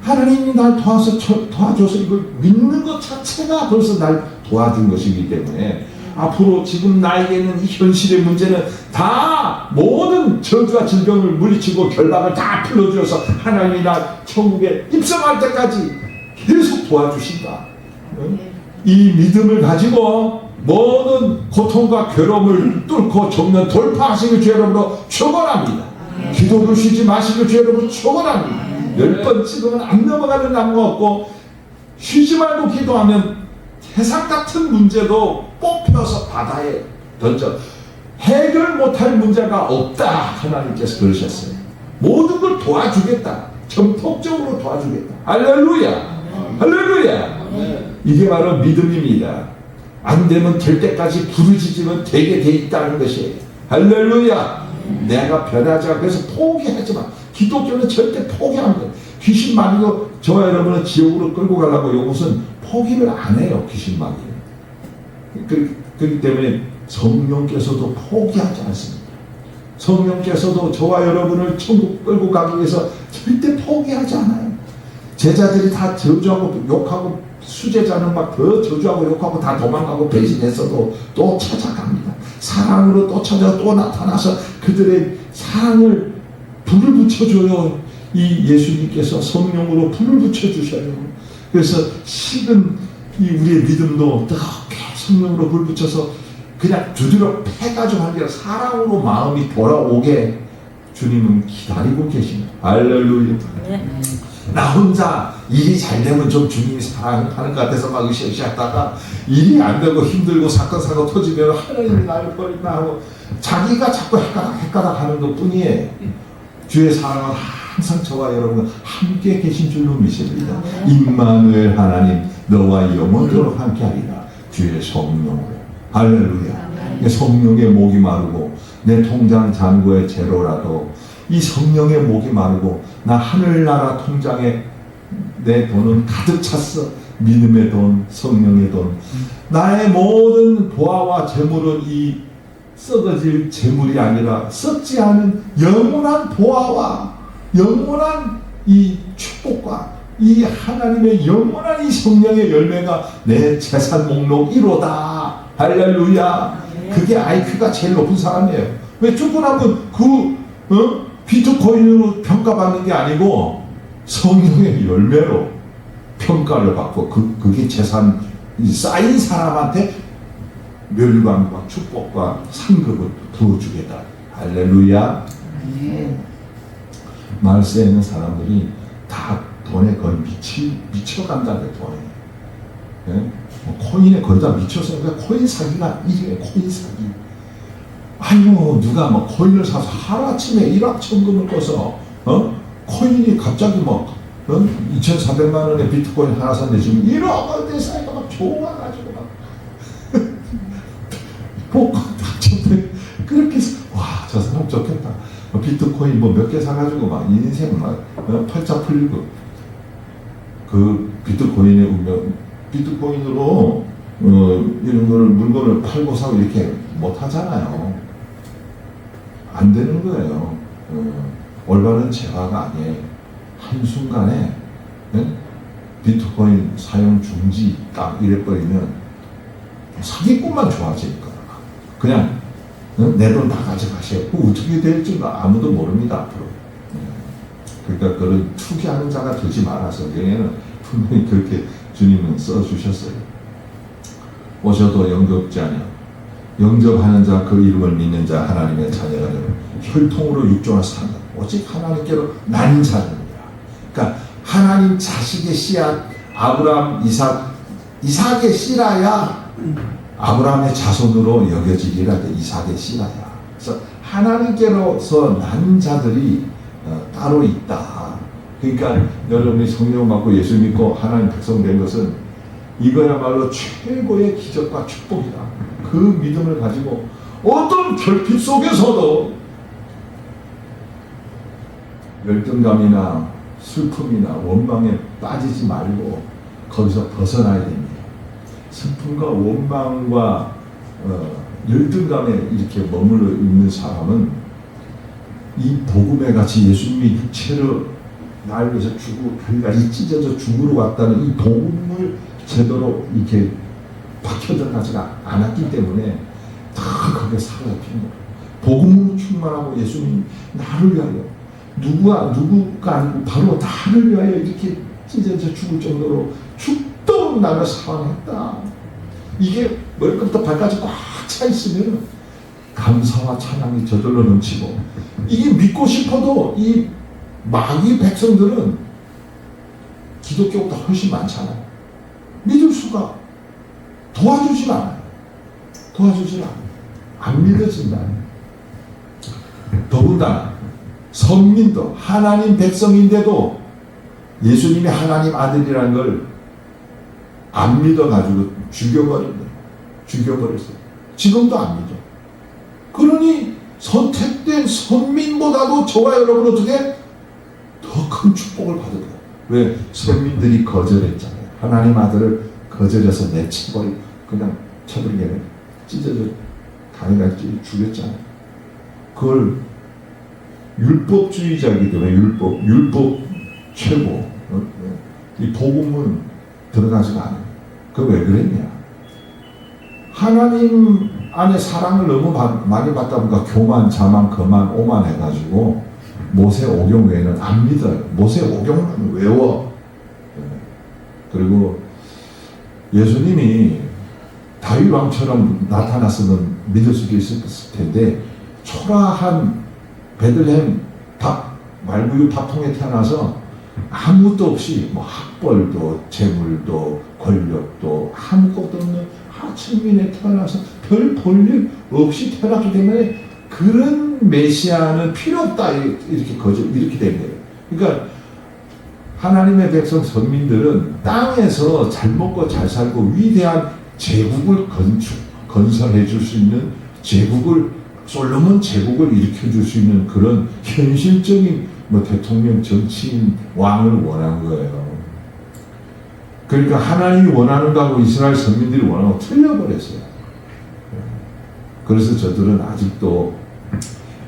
하나님이 날 도와줘서 이걸 믿는 것 자체가 벌써 날 도와준 것이기 때문에 앞으로 지금 나에게는 이 현실의 문제는 다 모든 저주와 질병을 물리치고 결박을 다 풀어주어서 하나님이 날 천국에 입성할 때까지 계속 도와주신다. 이 믿음을 가지고 모든 고통과 괴로움을 뚫고 정면 돌파하시는 주 여러분으로 축원합니다. 기도를 쉬지 마시는 주 여러분 축원합니다. 10번 찍으면 안 넘어가는 나무가 없고 쉬지 말고 기도하면 세상 같은 문제도 뽑혀서 바다에 던져 해결 못할 문제가 없다. 하나님께서 그러셨어요. 모든 걸 도와주겠다. 전폭적으로 도와주겠다. 할렐루야. 할렐루야. 이게 바로 믿음입니다. 안 되면 될 때까지 부르짖으면 되게 돼 있다는 것이에요. 할렐루야. 내가 변하지 않고 그래서 포기하지 마. 기독교는 절대 포기하는 거예요. 귀신 마귀고 저와 여러분은 지옥으로 끌고 가려고 이것은 포기를 안 해요. 귀신 마귀는. 그렇기 때문에 성령께서도 포기하지 않습니다. 성령께서도 저와 여러분을 천국 끌고 가기 위해서 절대 포기하지 않아요. 제자들이 다 저주하고 욕하고 수제자는 막 더 저주하고 욕하고 다 도망가고 배신했어도 또 찾아갑니다. 사랑으로 또 찾아 또 나타나서 그들의 사랑을 불을 붙여줘요. 이 예수님께서 성령으로 불을 붙여주셔요. 그래서 식은 이 우리의 믿음도 뜨겁게 성령으로 불 붙여서 그냥 두드려 패가지고 하는 게 아니라 사랑으로 마음이 돌아오게 주님은 기다리고 계십니다. 할렐루야. 나 혼자 일이 잘 되면 좀 주님이 사랑하는 것 같아서 막 으쌰으쌰하다가 일이 안 되고 힘들고 사건 사고 터지면 하나님이 나를 버린다 하고 자기가 자꾸 헷가닥 하는 것 뿐이에요. 주의 사랑은 항상 저와 여러분 함께 계신 줄로 믿습니다. 임마누엘 하나님 너와 영원토록 함께하리라. 주의 성령으로. 할렐루야. 성령의 목이 마르고 내 통장 잔고의 제로라도 이 성령의 목이 마르고 나 하늘나라 통장에 내 돈은 가득 찼어. 믿음의 돈, 성령의 돈. 나의 모든 보화와 재물은 이 썩어질 재물이 아니라 썩지 않은 영원한 보화와 영원한 이 축복과 이 하나님의 영원한 이 성령의 열매가 내 재산 목록 1호다. 할렐루야. 그게 IQ가 제일 높은 사람이에요. 왜 죽고 나면 비트코인으로 평가받는 게 아니고 성령의 열매로 평가를 받고 그게 재산 쌓인 사람한테 멸관과 축복과 상급을 부어주겠다. 할렐루야. 말세에 있는 사람들이 다 돈에 거의 미쳐간다는 돈에. 예? 코인에 거의 다 미쳐서 코인 사기가 이게 코인 사기. 아이고 누가 뭐 코인을 사서 하루아침에 1억 천금을 꺼서 코인이 갑자기 뭐 2,400만 원의 비트코인 하나 샀는데 지금 1억 원대 사이가 막 좋아가지고 막 복권 당첨돼. 그렇게 와 저 사람 좋겠다. 비트코인 뭐 몇 개 사가지고 막 인생 막 팔자 풀리고. 그 비트코인의 운명, 비트코인으로 이런 거를 물건을 팔고 사고 이렇게 못 하잖아요. 안 되는 거예요. 올바른 재화가 아니에요. 한순간에 비트코인 사용 중지 딱 이래버리면 사기꾼만 좋아지니까 그냥 내 돈 다 가져가세요. 어떻게 될지 아무도 모릅니다 앞으로. 그러니까 그런 투기하는 자가 되지 마라. 성경에는 분명히 그렇게 주님은 써주셨어요. 오셔도 영접자냐 영접하는 자 그 이름을 믿는 자 하나님의 자녀가 되는 혈통으로 육종을 산다. 오직 하나님께로 난 자녀입니다. 그러니까 하나님 자식의 씨앗 아브라함 이삭의 씨라야 아브라함의 자손으로 여겨지리라. 이삭의 씨라야. 그래서 하나님께로서 난 자들이 따로 있다. 그러니까 여러분이 성령 받고 예수 믿고 하나님 백성 된 것은 이거야말로 최고의 기적과 축복이다. 그 믿음을 가지고 어떤 결핍 속에서도 열등감이나 슬픔이나 원망에 빠지지 말고 거기서 벗어나야 됩니다. 슬픔과 원망과 열등감에 이렇게 머물러 있는 사람은 이 복음에 같이 예수님이 육체로 날 위해서 죽고 다리가 찢어져 죽으러 왔다는 이 복음을 제대로 이렇게 박혀 들어가지가 않았기 때문에 다 거기에 사로잡히는 거예요. 복음으로 충만하고 예수님 나를 위하여 누구가 아니고 바로 나를 위하여 이렇게 찢어져 죽을 정도로 죽도록 나를 사랑했다. 이게 머리부터 발까지 꽉 차 있으면 감사와 찬양이 저절로 넘치고 이게 믿고 싶어도 이 마귀 백성들은 기독교보다 훨씬 많잖아요. 믿을 수가 도와주질 않아요. 안 믿어진다. 더군다나 선민도 하나님 백성인데도 예수님이 하나님 아들이라는 걸 안 믿어가지고 죽여버렸어요. 지금도 안 믿어. 그러니 선택된 선민보다도 저와 여러분 어떻게 더 큰 축복을 받을 거예요. 왜? 선민들이 거절했잖아요. 하나님 아들을 거절해서 내쳐버리고 그냥 쳐버리게 찢어져 다리가 죽였잖아요. 그걸 율법주의자이기 때문에 율법 최고 이 복음은 들어가지가 않아요. 그거 왜 그랬냐? 하나님 안에 사랑을 너무 많이 받다 보니까 교만, 자만, 거만, 오만 해가지고 모세 오경 외에는 안 믿어요. 모세 오경만 외워. 그리고 예수님이 다윗 왕처럼 나타났으면 믿을 수 있을 텐데 초라한 베들레헴 말구유 밥통에 태어나서 아무것도 없이 뭐 학벌도 재물도 권력도 아무것도 없는 하층민에 태어나서 별 볼일 없이 태어났기 때문에 그런 메시아는 필요 없다 이렇게 된 거예요. 그러니까 하나님의 백성 선민들은 땅에서 잘 먹고 잘 살고 위대한 제국을 건설해 줄 수 있는 솔로몬 제국을 일으켜 줄 수 있는 그런 현실적인 대통령, 정치인, 왕을 원한 거예요. 그러니까 하나님이 원하는 거하고 이스라엘 선민들이 원하는 거 틀려버렸어요. 그래서 저들은 아직도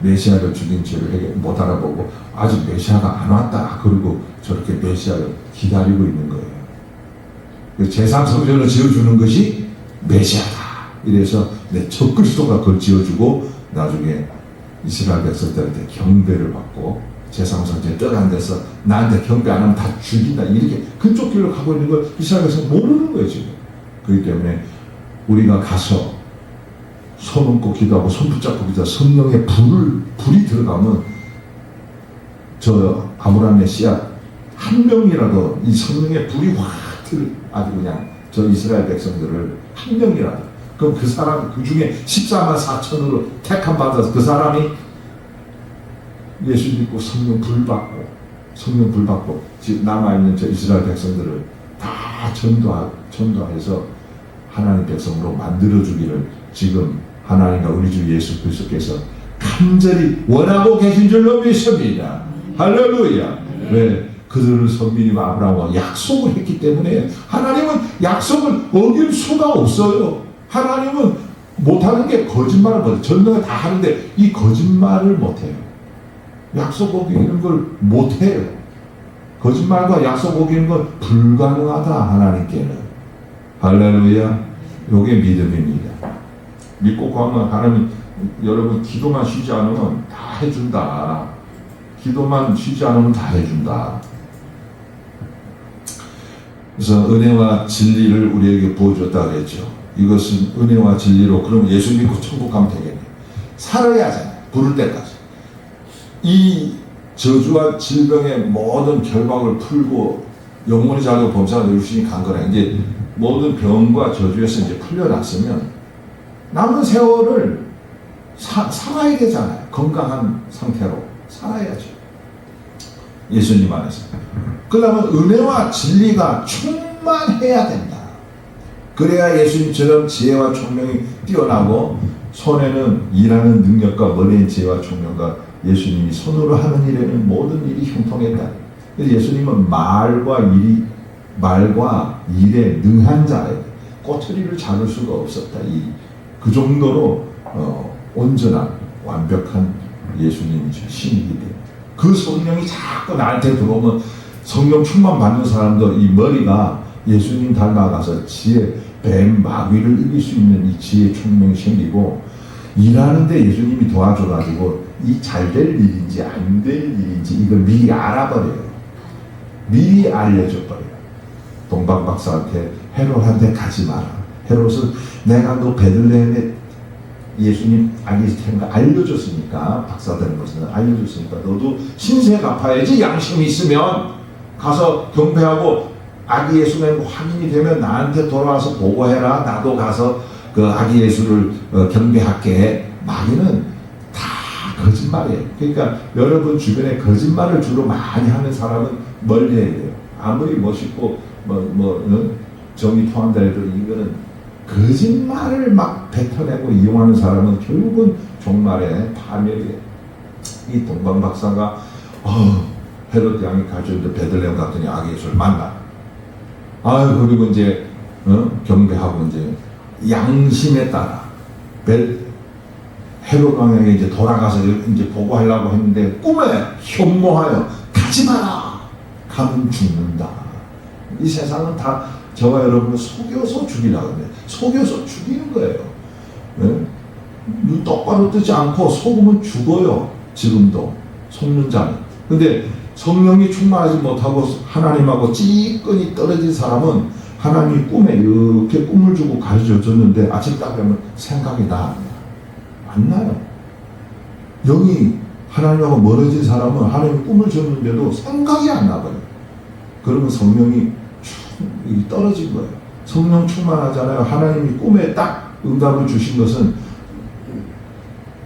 메시아를 죽인 죄를 못 알아보고 아직 메시아가 안 왔다 그리고 저렇게 메시아를 기다리고 있는 거예요. 제상 성전을 지어주는 것이 메시아다. 이래서 내 적그리스도가 그걸 지어주고 나중에 이스라엘 백성들한테 경배를 받고 제상 성전에 떡 안 돼서 나한테 경배 안 하면 다 죽인다. 이렇게 그쪽 길로 가고 있는 걸 이스라엘 백성 모르는 거예요 지금. 그렇기 때문에 우리가 가서 손 얹고 기도하고 손 붙잡고 기도하고 성령의 불이 들어가면 저 아브라함의 씨앗 한 명이라도 이 성령의 불이 확 아주 그냥 저 이스라엘 백성들을 한 명이라도 그럼 그 사람 그 중에 14만 4천으로 택함 받아서 그 사람이 예수 믿고 성령 불 받고 지금 남아있는 저 이스라엘 백성들을 다 전도해서 하나님 백성으로 만들어주기를 지금 하나님과 우리 주 예수 그리스도께서 간절히 원하고 계신 줄로 믿습니다. 할렐루야. 왜? 그들은 선민이와 아브라함과 약속을 했기 때문에 하나님은 약속을 어길 수가 없어요. 하나님은 못하는 게 거짓말을 못해요. 전능을 다 하는데 이 거짓말을 못해요. 약속 어기는 걸 못해요. 거짓말과 약속 어기는 건 불가능하다 하나님께는. 할렐루야. 요게 믿음입니다. 믿고 구하면 하나님 여러분 기도만 쉬지 않으면 다 해준다. 기도만 쉬지 않으면 다 해준다. 그래서 은혜와 진리를 우리에게 부어줬다 그랬죠. 이것은 은혜와 진리로 그럼 예수 믿고 천국 가면 되겠네. 살아야 하잖아요. 부를 때까지. 이 저주와 질병의 모든 결박을 풀고 영원히 자고 범사가 되주시니 간 거라. 이제 모든 병과 저주에서 이제 풀려났으면 남은 세월을 살아야 되잖아요. 건강한 상태로 살아야죠. 예수님 안에서. 그러면 은혜와 진리가 충만해야 된다. 그래야 예수님처럼 지혜와 총명이 뛰어나고 손에는 일하는 능력과 머리엔 지혜와 총명과 예수님이 손으로 하는 일에는 모든 일이 형통했다. 그래서 예수님은 말과 일에 능한 자예요. 꼬투리를 잡을 수가 없었다. 그 정도로 온전한 완벽한 예수님이 신이기 때문에 그 성령이 자꾸 나한테 들어오면 성령 충만 받는 사람도 이 머리가 예수님 닮아가서 지혜, 뱀, 마귀를 이길 수 있는 이 지혜 총명이 생기고 일하는데 예수님이 도와줘가지고 이 잘 될 일인지 안 될 일인지 이걸 미리 알아버려요. 미리 알려줘버려요. 동방박사한테 헤롯한테 가지 마라. 헤롯은 내가 너 베들레헴에 예수님 아기 태어난 거 알려줬으니까 박사되는 것은 알려줬으니까 너도 신세 갚아야지. 양심이 있으면 가서 경배하고 아기 예수는 확인이 되면 나한테 돌아와서 보고해라. 나도 가서 그 아기 예수를 경배할게. 마귀는 다 거짓말이에요. 그러니까 여러분 주변에 거짓말을 주로 많이 하는 사람은 멀리해야 돼요. 아무리 멋있고 정이 통한다 해도 이거는 거짓말을 막 뱉어내고 이용하는 사람은 결국은 종말에 파멸이에요. 이 동방박사가 헤롯 왕이 가져오는데 베들레헴 갔더니 아기 예수를 만나. 그리고 이제 경배하고 이제 양심에 따라 헤롯 왕에게 이제 돌아가서 이제 보고하려고 했는데 꿈에 현모하여 가지 마라. 가면 죽는다. 이 세상은 다 저와 여러분을 속여서 죽이라고 합니다. 속여서 죽이는 거예요. 눈 똑바로 뜨지 않고 속으면 죽어요. 지금도 속는 자는. 근데 성령이 충만하지 못하고 하나님하고 찌끈히 떨어진 사람은 하나님이 꿈에 이렇게 꿈을 주고 가르쳐줬는데 아침 딱 되면 생각이 나. 안 나요. 영이 하나님하고 멀어진 사람은 하나님 꿈을 줬는데도 생각이 안 나버려요. 그러면 성령이 떨어진 거예요. 성령 충만하잖아요. 하나님이 꿈에 딱 응답을 주신 것은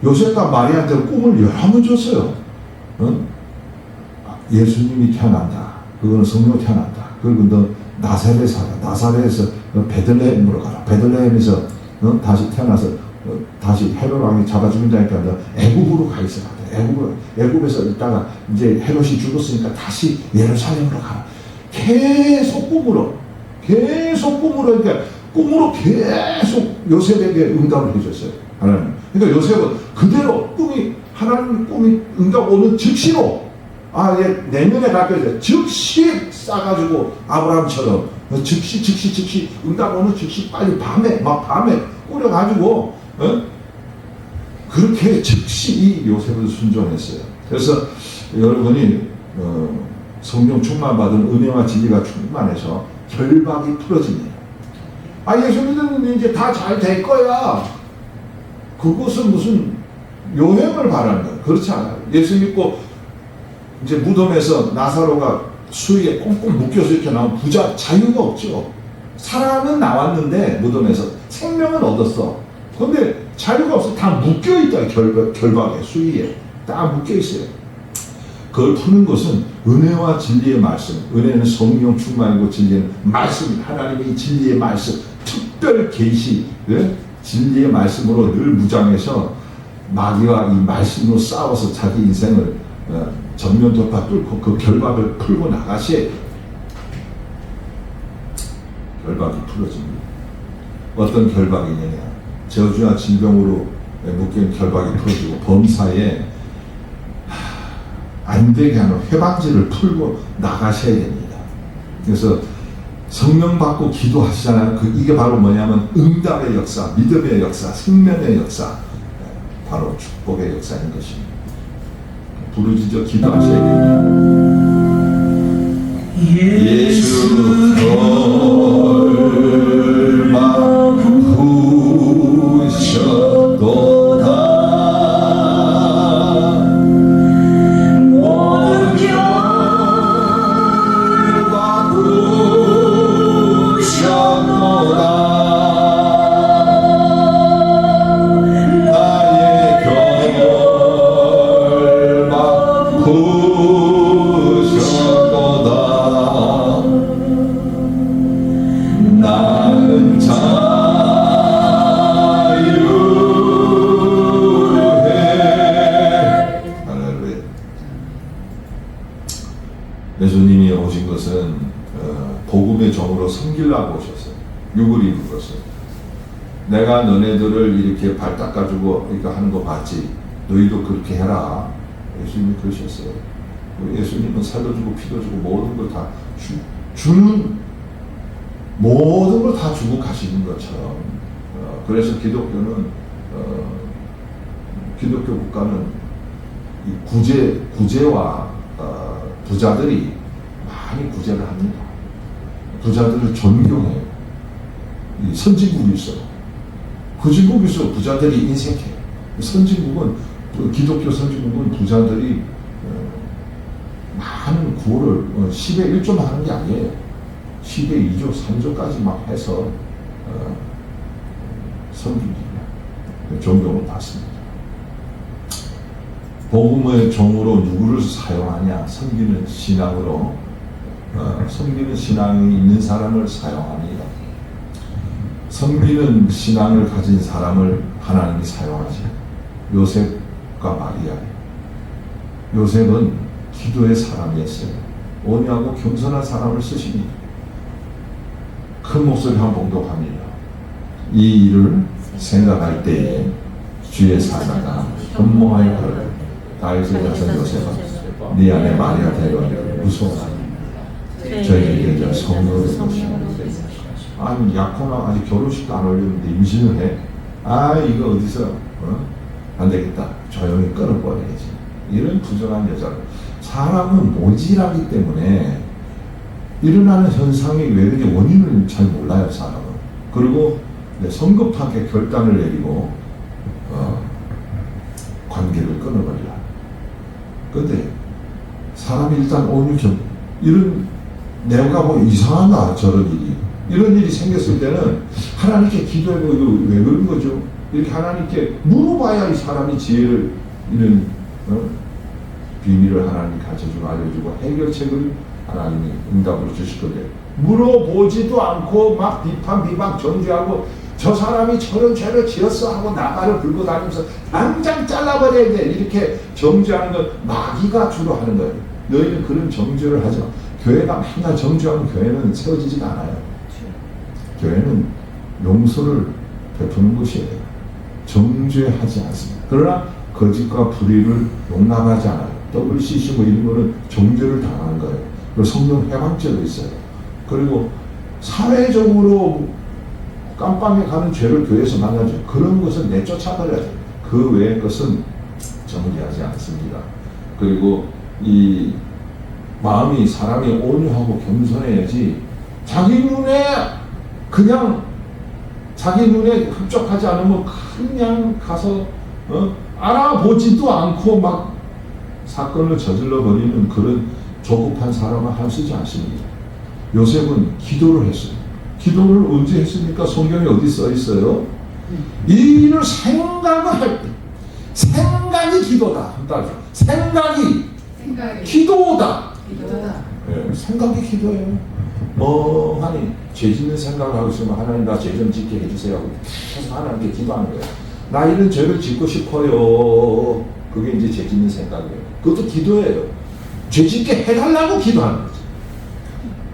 요셉과 마리아한테 꿈을 여러 번 줬어요. 예수님이 태어난다. 그거는 성령 태어난다. 그리고 너 나사렛에 살아. 나사렛에서 베들레헴으로 가라. 베들레헴에서 다시 태어나서 다시 헤롯 왕이 잡아 죽인다니까 너 애굽으로 가 있어라. 애굽에서 있다가 이제 헤롯이 죽었으니까 다시 예루살렘으로 가라. 계속 꿈으로 그러니까 꿈으로 계속 요셉에게 응답을 해줬어요. 하나님. 그러니까 요셉은 그대로 하나님 꿈이 응답 오는 즉시로 내년에 갈 거죠. 즉시 싸가지고 아브라함처럼 즉시 응답 오는 즉시 빨리 밤에 꾸려가지고 그렇게 즉시 이 요셉을 순종했어요. 그래서 여러분이 성령 충만 받은 은혜와 진리가 충만해서 결박이 풀어집니다. 예수 믿으면 이제 다 잘 될 거야. 그것은 무슨 요행을 바라는 거예요. 그렇지 않아요. 예수 믿고 이제 무덤에서 나사로가 수위에 꽁꽁 묶여서 이렇게 나온 부자 자유가 없죠. 사람은 나왔는데 무덤에서 생명은 얻었어. 그런데 자유가 없어. 다 묶여있다. 결박에 수위에 다 묶여있어요. 그걸 푸는 것은 은혜와 진리의 말씀. 은혜는 성령 충만이고 진리는 말씀입니다. 하나님의 진리의 말씀, 특별 계시, 진리의 말씀으로 늘 무장해서 마귀와 이 말씀으로 싸워서 자기 인생을 전면 돌파 뚫고 그 결박을 풀고 나가셔야 돼요. 결박이 풀어집니다. 어떤 결박이냐? 저주와 질병으로 묶인 결박이 풀어지고 범사에 안 되게 하는 회방지를 풀고 나가셔야 됩니다. 그래서 성령 받고 기도하시잖아요. 이게 바로 뭐냐면 응답의 역사, 믿음의 역사, 생명의 역사, 바로 축복의 역사인 것입니다. 부르짖어 기도하셔야 됩니다. 예수 얼마 부으셨도다. 예수님이 오신 것은 복음의 종으로 섬기려고 오셨어요. 육을 입으셨어요. 내가 너네들을 이렇게 발 닦아주고 이거 하는 거 봤지? 너희도 그렇게 해라. 예수님이 그러셨어요. 예수님은 살도 주고 피도 주고 모든 걸 다 주는 모든 걸 다 주고 가시는 것처럼 그래서 기독교는 기독교 국가는 이 구제와 부자들이 많이 구제를 합니다. 부자들을 존경해요. 이 선진국이 있어요. 후진국에서 부자들이 인색해요. 선진국은 기독교 선진국은 부자들이 많은 구호를 10에 1조만 하는 게 아니에요. 10에 2조, 3조까지 막 해서 섬깁니다. 존경을 받습니다. 복음의 종으로 누구를 사용하냐? 섬기는 신앙으로 섬기는 신앙이 있는 사람을 사용합니다. 섬기는 신앙을 가진 사람을 하나님이 사용하지. 요셉과 마리아. 요셉은 기도의 사람이었어요. 온유하고 겸손한 사람을 쓰십니다. 큰 목소리 한번 봉독합니다. 이 일을 생각할 때에 주의 사자가 현몽하여 가로되 다윗의 자손 요셉아 네 안에 마리아 데려오기를 무서워하니 저희에게 이제 성령을 주시옵소서. 아니 약혼하고 아직 결혼식도 안 올렸는데 임신을 해. 이거 어디서 안 되겠다. 조용히 끊어버려야지. 이런 부정한 여자를. 사람은 모질하기 때문에 일어나는 현상이 왜 그런지 원인을 잘 몰라요. 사람은. 그리고 성급하게 결단을 내리고 관계를 끊어버리라. 근데 사람이 일단 오늘 이런 내가 뭐 이상하나 저런 일이 이런 일이 생겼을 때는 하나님께 기도해보고 이거 왜 그런 거죠? 이렇게 하나님께 물어봐야 이 사람이 지혜를 이런 비밀을 하나님이 가르쳐주고 알려주고 해결책을 하나님이 응답으로 주실 건데 물어보지도 않고 막 비방 정죄하고 저 사람이 저런 죄를 지었어 하고 나발을 불고 다니면서 당장 잘라버려야 돼 이렇게 정죄하는 건 마귀가 주로 하는 거예요. 너희는 그런 정죄를 하지 마. 교회가 맨날 정죄하면 교회는 세워지지가 않아요. 교회는 용서를 베푸는 것이에요. 정죄하지 않습니다. 그러나 거짓과 불의를 용납하지 않아요. WCC 뭐 이런 거는 정죄를 당하는 거예요. 그리고 성령 해방죄도 있어요. 그리고 사회적으로 깜빵에 가는 죄를 교회에서 만나죠. 그런 것은 내쫓아버려야죠. 그 외의 것은 정죄하지 않습니다. 그리고 이 마음이 사람이 온유하고 겸손해야지 자기 눈에 흡족하지 않으면 그냥 가서 알아보지도 않고 막 사건을 저질러 버리는 그런 조급한 사람은 할 수 있지 않습니다. 요셉은 기도를 했어요. 기도를 언제 했습니까? 성경에 어디 써 있어요? 이 일을 생각을 할 때 생각이 기도다. 생각이 기도다. 네, 생각이 기도예요. 멍하니 죄 짓는 생각을 하고 있으면 하나님 나 죄 좀 짓게 해주세요 하고 계속 하나님께 기도하는 거예요. 나 이런 죄를 짓고 싶어요. 그게 이제 죄 짓는 생각이에요. 그것도 기도예요. 죄 짓게 해달라고 기도하는 거죠.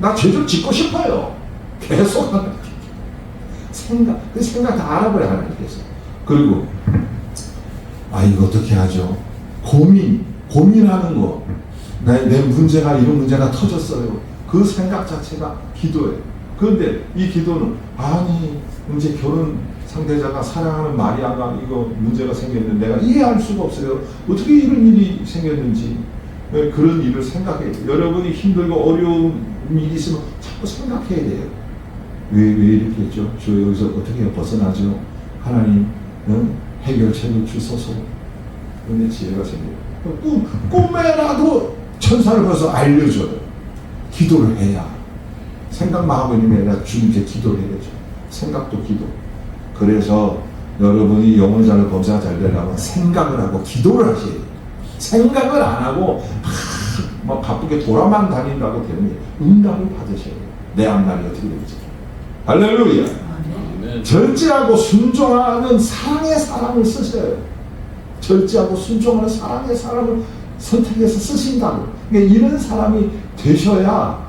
나 죄 좀 짓고 싶어요. 계속 하는 생각, 그 생각 다 알아버려 하나님께서. 그리고 이거 어떻게 하죠? 고민하는 거. 내 문제가 이런 문제가 터졌어요. 그 생각 자체가 기도예요. 그런데 이 기도는 이제 결혼 상대자가 사랑하는 마리아가 이거 문제가 생겼는데 내가 이해할 수가 없어요. 어떻게 이런 일이 생겼는지 그런 일을 생각해요. 여러분이 힘들고 어려운 일이 있으면 자꾸 생각해야 돼요. 왜 이렇게 했죠? 저 여기서 어떻게 벗어나죠? 하나님 해결책을 주소서. 근데 지혜가 생겨요. 꿈에라도 천사를 벌써 알려줘요. 기도를 해야. 생각만 하고 있는 게 아니라 주님께 기도를 해야죠. 생각도 기도. 그래서 여러분이 영혼자를 검사가 잘 되려면 생각을 하고 기도를 하셔야 돼요. 생각을 안 하고 막 바쁘게 돌아만 다닌다고 되면 응답을 받으셔야 돼요. 내 앞날이 어떻게 되지? 할렐루야. 절제하고 순종하는 사랑의 사람을 쓰셔요. 절제하고 순종하는 사랑의 사람을 선택해서 쓰신다고. 그러니까 이런 사람이 되셔야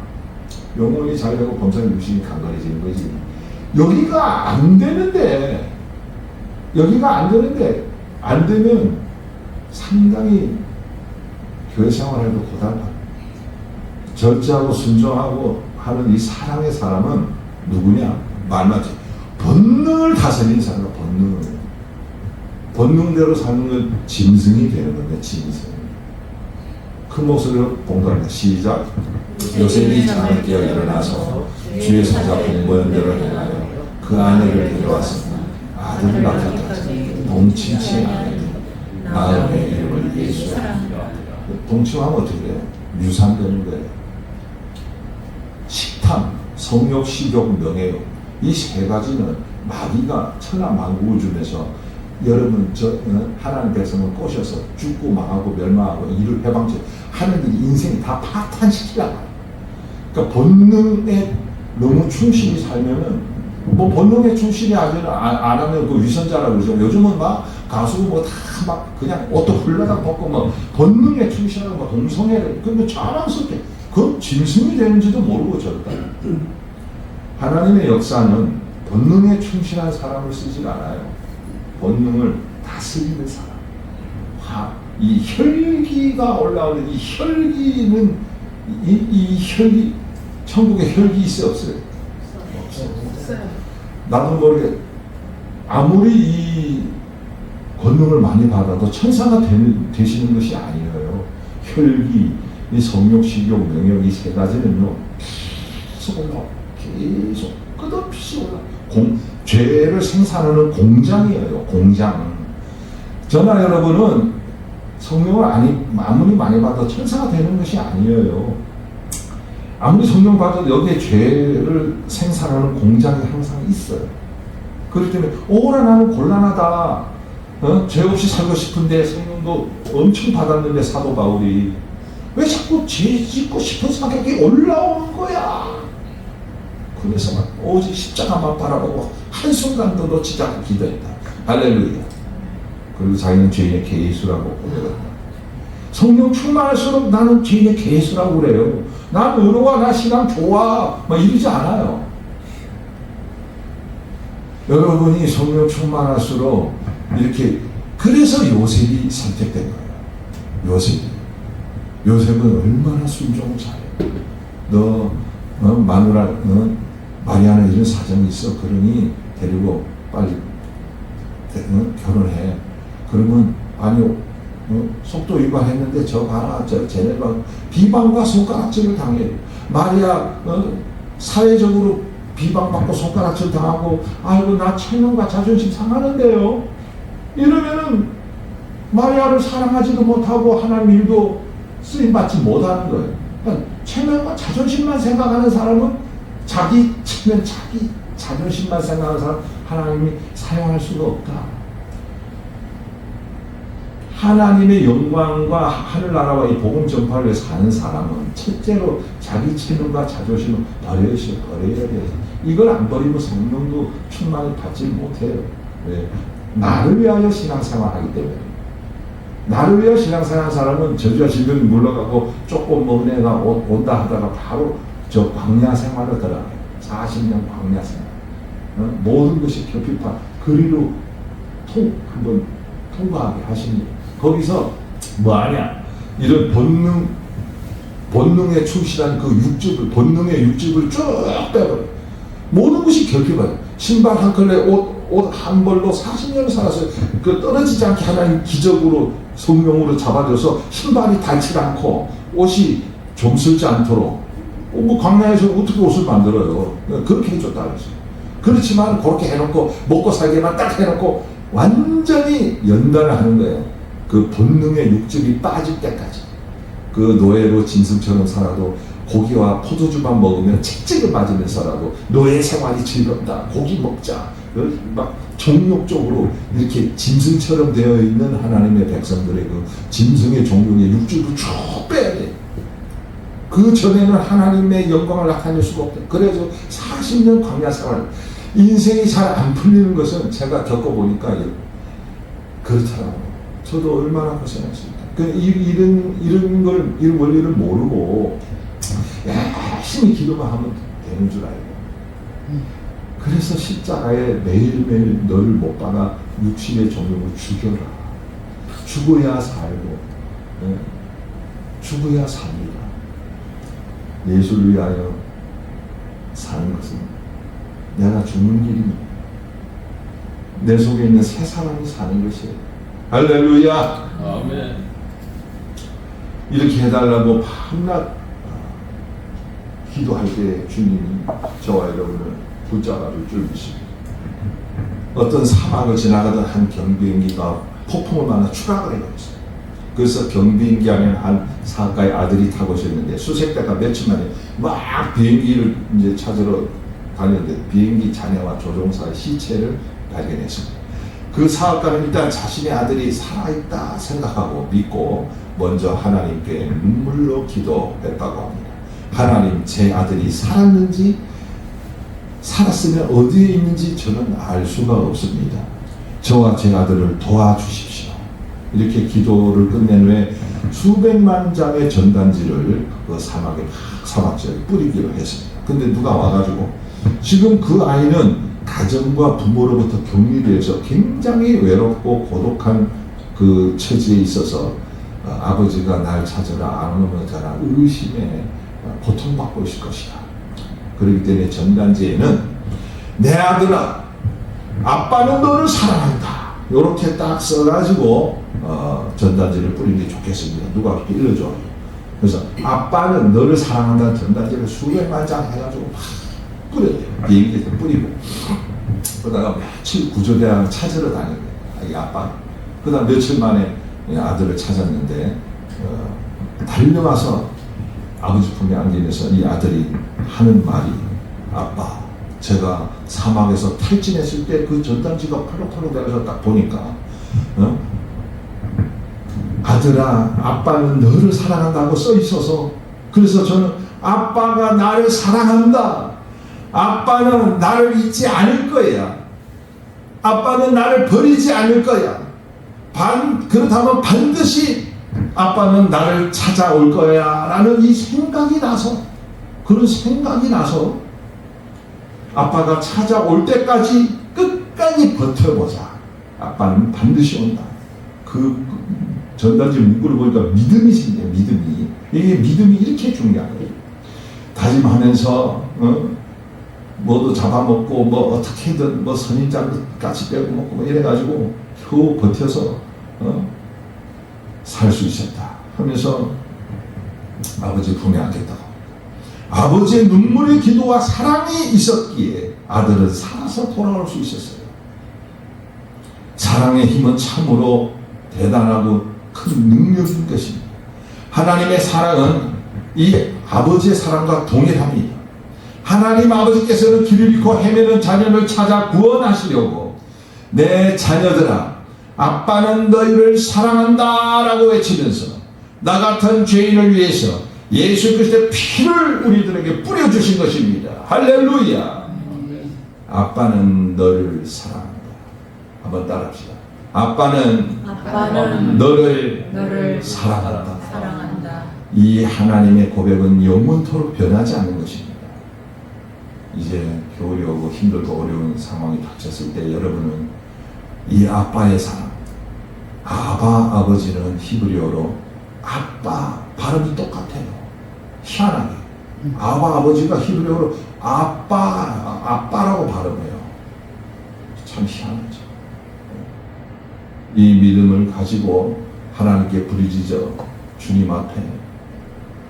영혼이 잘 되고 범사의 유심이 강건해지는 거지. 여기가 안 되는데 안 되면 상당히 교회 생활에도 고달파요. 절제하고 순종하고 하는 이 사랑의 사람은 누구냐? 말맞지. 본능을 다스리는 사람은 본능대로 사는 건 짐승이 되는 건데 짐승. 큰 목소리로 봉독합니다. 시작. 요셉이 잠을 깨어 일어나서 주의 사자 공보연대로 행하여 그 아내를 데려왔으나 아들을 낳았다. 동침치 아내는 마음의 이름을 예수. 동침하면 어떻게 돼요? 유산되는 거예요. 식탐, 성욕, 식욕, 명예욕 이 세 가지는 마귀가 천하만국을 주면서 여러분 하나님 백성을 꼬셔서 죽고 망하고 멸망하고 이를 해방치 하는 일이 인생이 다 파탄시키려고 해요. 그러니까 본능에 너무 충실히 살면은 뭐 본능에 충실히 안 하면 그 위선자라고 그러죠. 요즘은 막 가수 뭐 다 막 그냥 옷도 흘러다 벗고 뭐 본능에 충실하고 뭐 동성애를 근데 자랑스럽게 그건 짐승이 되는지도 모르고 저랬다. 하나님의 역사는 본능에 충실한 사람을 쓰지 않아요. 본능을 다스리는 사람. 이 혈기가 올라오는 이 혈기는 이 혈기 천국에 혈기 있어요 없어요? 없어요. 나도 모르게 아무리 이 권능을 많이 받아도 천사가 되시는 것이 아니에요. 혈기, 이 성욕, 식욕, 명욕 이 세 가지는요 계속 올라와. 계속 끝없이 올라와. 죄를 생산하는 공장이에요. 공장. 저나 여러분은 성령을 아무리 많이 받아도 천사가 되는 것이 아니에요. 아무리 성령 받아도 여기에 죄를 생산하는 공장이 항상 있어요. 그렇기 때문에 오라 나는 곤란하다. 죄 없이 살고 싶은데 성령도 엄청 받았는데 사도 바울이 왜 자꾸 죄 짓고 싶은 생각이 올라오는 거야. 그래서 막 오직 십자가만 바라보고 한순간도 놓치지 않고 기도했다. 할렐루야. 그리고 자기는 죄인의 개수라고 고백한다. 성령 충만할수록 나는 죄인의 개수라고 그래요. 난 의로와 나 신앙 좋아 막 이러지 않아요. 여러분이 성령 충만할수록 이렇게, 그래서 요셉이 선택된 거예요. 요셉은 얼마나 순종자예요. 너 마누라 마리아는 이런 사정이 있어. 그러니 데리고 빨리 결혼해. 그러면 아니 속도 위반했는데 저 봐라 쟤네 봐 비방과 손가락질을 당해요. 마리아 사회적으로 비방받고 손가락질 당하고 아이고 나 체면과 자존심 상하는데요. 이러면은 마리아를 사랑하지도 못하고 하나님 일도 쓰임받지 못하는 거예요. 그러니까 체면과 자존심만 생각하는 사람은 자기 체면, 자기 자존심만 생각하는 사람 하나님이 사용할 수가 없다. 하나님의 영광과 하늘나라와 이 복음 전파를 위해서 사는 사람은 첫째로 자기 체면과 자존심을 버려야 돼요. 이걸 안 버리면 성령도 충만히 받지 못해요. 왜? 나를 위하여 신앙생활하기 때문에. 나를 위하여 신앙생활하는 사람은 저주와 질병이 물러가고 조금 먼 애가 온다 하다가 바로 저 광야 생활을 들어가요. 40년 광야 생활. 모든 것이 결핍한 그리로 한번 통과하게 하십니다. 거기서 뭐하냐? 이런 본능에 충실한 그 본능의 육즙을 쭉 빼버려요. 모든 것이 결핍해요. 신발 한 컬레, 옷 한 벌로 40년을 살았어요. 그 떨어지지 않게 하나님 기적으로 성령으로 잡아줘서 신발이 닳지 않고 옷이 좀슬지 않도록. 뭐 광야에서 어떻게 옷을 만들어요? 그렇게 해줬다 그랬어요. 그렇지만 그렇게 해놓고 먹고 살기만 딱 해놓고 완전히 연단을 하는 거예요. 그 본능의 육즙이 빠질 때까지. 그 노예로 짐승처럼 살아도 고기와 포도주만 먹으면 채찍을 맞으면서라도 노예 생활이 즐겁다. 고기 먹자. 막 정욕적으로 이렇게 짐승처럼 되어 있는 하나님의 백성들의 그 짐승의 종류의 육즙을 쭉 빼야 돼. 그 전에는 하나님의 영광을 나타낼 수가 없다. 그래서 40년 광야 생활. 인생이 잘 안 풀리는 것은 제가 겪어보니까 그렇더라고요. 저도 얼마나 고생했습니까? 이런 원리를 모르고 열심히 기도만 하면 되는 줄 알고. 그래서 십자가에 매일매일 너를 못 박아 육신의 종욕을 죽여라. 죽어야 살고, 죽어야 삽니다. 예수를 위하여 사는 것은 내가 죽는 길입니다. 내 속에 있는 새 사람이 사는 것이에요. 할렐루야. 아멘. 이렇게 해달라고 밤낮 기도할 때 주님이 저와 여러분을 붙잡아줄 줄 믿습니다. 어떤 사막을 지나가던 한 경비행기가 폭풍을 만나 추락을 해버렸어요. 그래서 경비행기 안에 한 사가의 아들이 타고 오셨는데 수색대가 며칠 만에 막 비행기를 이제 찾으러 다녔는데 비행기 잔해와 조종사의 시체를 발견했습니다. 그 사업가는 일단 자신의 아들이 살아있다 생각하고 믿고 먼저 하나님께 눈물로 기도했다고 합니다. 하나님, 제 아들이 살았으면 어디에 있는지 저는 알 수가 없습니다. 저와 제 아들을 도와주십시오. 이렇게 기도를 끝낸 후에 수백만 장의 전단지를 그 사막 지역에 뿌리기로 했습니다. 근데 누가 와가지고 지금 그 아이는 가정과 부모로부터 격리돼서 굉장히 외롭고 고독한 그 처지에 있어서 아버지가 날 찾으라 안 오면 저라 의심에 고통받고 있을 것이다. 그렇기 때문에 전단지에는 내 아들아, 아빠는 너를 사랑한다. 이렇게 딱 써가지고 전단지를 뿌리는 게 좋겠습니다. 누가 그렇게 일러줘요. 그래서 아빠는 너를 사랑한다는 전단지를 수백만 장 해가지고 막 뿌려요. 비행기에서 뿌리고. 그러다가 며칠 구조대왕 찾으러 다니는 거예요. 이 아빠. 그 다음 며칠 만에 아들을 찾았는데 달려와서 아버지 품에 안기면서 이 아들이 하는 말이, 아빠, 제가 사막에서 탈진했을 때 그 전단지가 펄럭펄럭 내려서 딱 보니까 아들아, 아빠는 너를 사랑한다고 써 있어서, 그래서 저는 아빠가 나를 사랑한다, 아빠는 나를 잊지 않을 거야, 아빠는 나를 버리지 않을 거야, 그렇다면 반드시 아빠는 나를 찾아올 거야 라는 이 생각이 나서, 그런 생각이 나서 아빠가 찾아올 때까지 끝까지 버텨보자, 아빠는 반드시 온다. 그 전단지 문구를 보니까 믿음이 생겨요. 믿음이. 이게 믿음이 이렇게 중요한 거예요. 다짐하면서 뭐도 잡아먹고 뭐 어떻게든 뭐 선인장까지 빼고 먹고 뭐 이래가지고 겨우 버텨서 살 수 있었다 하면서 아버지 품에 안겼다고. 아버지의 눈물의 기도와 사랑이 있었기에 아들은 살아서 돌아올 수 있었어요. 사랑의 힘은 참으로 대단하고 큰 능력인 것입니다. 하나님의 사랑은 이 아버지의 사랑과 동일합니다. 하나님 아버지께서는 길을 잃고 헤매는 자녀를 찾아 구원하시려고, 내 자녀들아, 아빠는 너희를 사랑한다 라고 외치면서 나 같은 죄인을 위해서 예수 그리스도의 피를 우리들에게 뿌려주신 것입니다. 할렐루야. 아빠는 너를 사랑한다. 한번 따라합시다. 아빠는 너를 사랑한다. 이 하나님의 고백은 영원토록 변하지 않는 것입니다. 이제 겨울이 오고 힘들고 어려운 상황이 닥쳤을 때 여러분은 이 아빠의 사랑, 아버지는 히브리어로 아빠 발음이 똑같아요. 희한하게 아버지가 히브리어로 아빠라고 발음해요. 참 희한하죠. 이 믿음을 가지고 하나님께 부르짖어 주님 앞에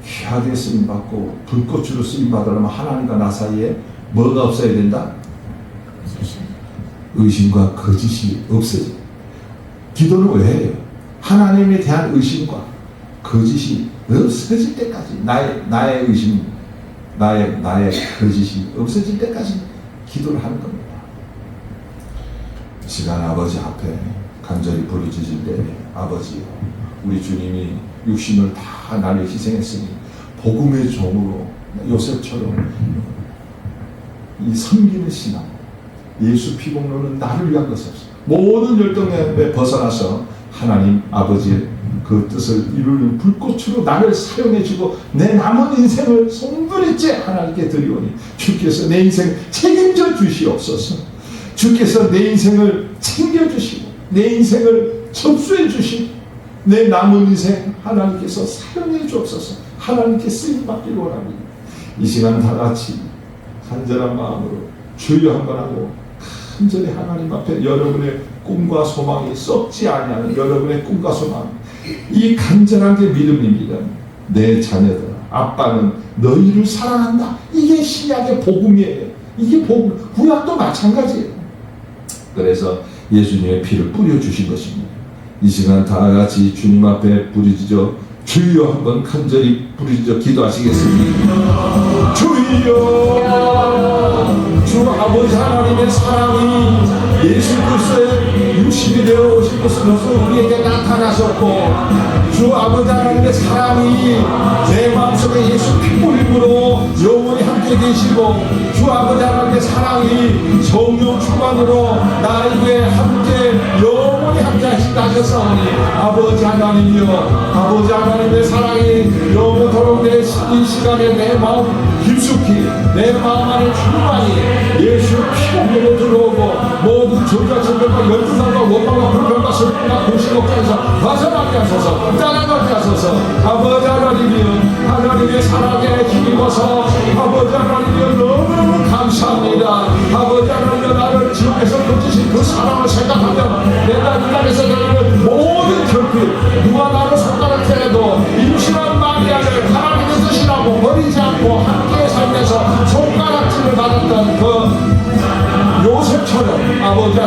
귀하게 쓰임받고 불꽃으로 쓰임받으려면 하나님과 나 사이에 뭐가 없어야 된다? 의심과 거짓이 없어져. 기도는 왜 해요? 하나님에 대한 의심과 거짓이 없어질 때까지, 나의 의심, 나의 거짓이 없어질 때까지 기도를 하는 겁니다. 이 시간 아버지 앞에 간절히 부르짖을 때, 아버지요, 우리 주님이 육신을 다 나를 희생했으니 복음의 종으로 요셉처럼 이 섬기는 신앙, 예수 피복로는 나를 위한 것이 없어. 모든 열등에 벗어나서 하나님 아버지의 그 뜻을 이루는 불꽃으로 나를 사용해주고 내 남은 인생을 송두리째 하나님께 드리오니 주께서 내 인생 책임져 주시옵소서. 주께서 내 인생을 챙겨주시고 내 인생을 접수해 주시고 내 남은 인생 하나님께서 사용해 주옵소서. 하나님께 쓰임받기를 원합니다. 이 시간 다 같이 간절한 마음으로 주여 한번 하고 간절히 하나님 앞에 여러분의 꿈과 소망이 썩지 아니하는 여러분의 꿈과 소망, 이 간절한 게 믿음입니다. 내 자녀들아, 아빠는 너희를 사랑한다. 이게 신약의 복음이에요. 이게 복음. 구약도 마찬가지예요. 그래서 예수님의 피를 뿌려주신 것입니다. 이 시간 다 같이 주님 앞에 부르짖어 주여 한번 간절히 부르짖어 기도하시겠습니다. 주여, 주 아버지 하나님의 사랑이 예수 그리스도의 육신이 되어 오신 것으로서 우리에게 나타나셨고, 주 아버지 하나님의 사랑이 내 마음속에 예수 피부림으로 영원히 함께 계시고, 주 아버지 하나님의 사랑이 성령 충만으로 나에게 함께 영원히 함께 하셨사오니, 아버지 하나님이여, 아버지 하나님의 사랑이 영원토록 내 이 시간에 내 마음 깊숙이 내 마음 안에 충만히 예수 피부로 들어오고 모든 전자전별과 열등감과 원망과 불평과 슬픔과 공식업자에서 벗어나게 하소서. 떠나가게 하소서. 아버지 하나님이여, 하나님의 사랑에 힘입어서 아버지 하나님이여 너무너무 감사합니다. 아버지 하나님이여, 나를 지옥에서 던지신 그 사랑을 생각하면 내가 이 땅에서 나는 모든 결핍, 누가 나를 손가락 때려도 임신한 마리아를 하나님의 뜻이라고 버리지 않고 함께 살면서 손가락질을 받았던 그 요셉처럼 아버지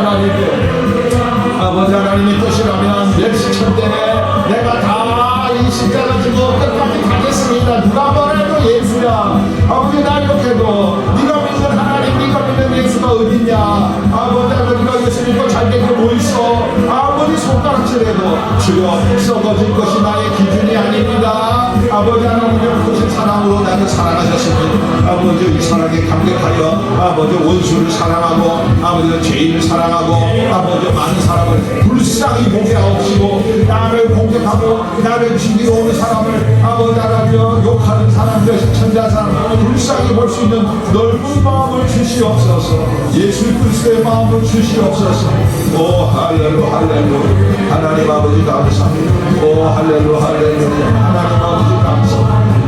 하나님의 뜻이라면 멸시천대에 내가 다 이 십자가 지고 끝까지 가겠습니다. 누가 뭐래도 예수야. 아버지 날 욕해도 네가 믿는 하나님, 네가 믿는 예수가 어딨냐. 아버지 아버지가 예수 믿고 잘된 게 뭐 있어. 아무리 손가락질해도 주여 썩어질 것이 나의 기준이 아닙니다. 아버지 하나님의 크신 사랑으로 나를 사랑하셨으니 아버지 이 사랑에 감격하여 아버지 원수를 사랑하고 아버지 죄인을 사랑하고 아버지 많은 사람을 불쌍히 보게 하옵시고 나를 공격하고 나를 죽이러 오는 사람을 아버지 하나님 욕하는 사람들 천자 사람을 불쌍히 볼 수 있는 넓은 마음을 주시옵소서. 예수 그리스도의 마음을 주시옵소서. 오 할렐루야 할렐루야. 하나님 아버지 감사합니다. 오 할렐루야 할렐루야. 하나님 아버지 감사합니다.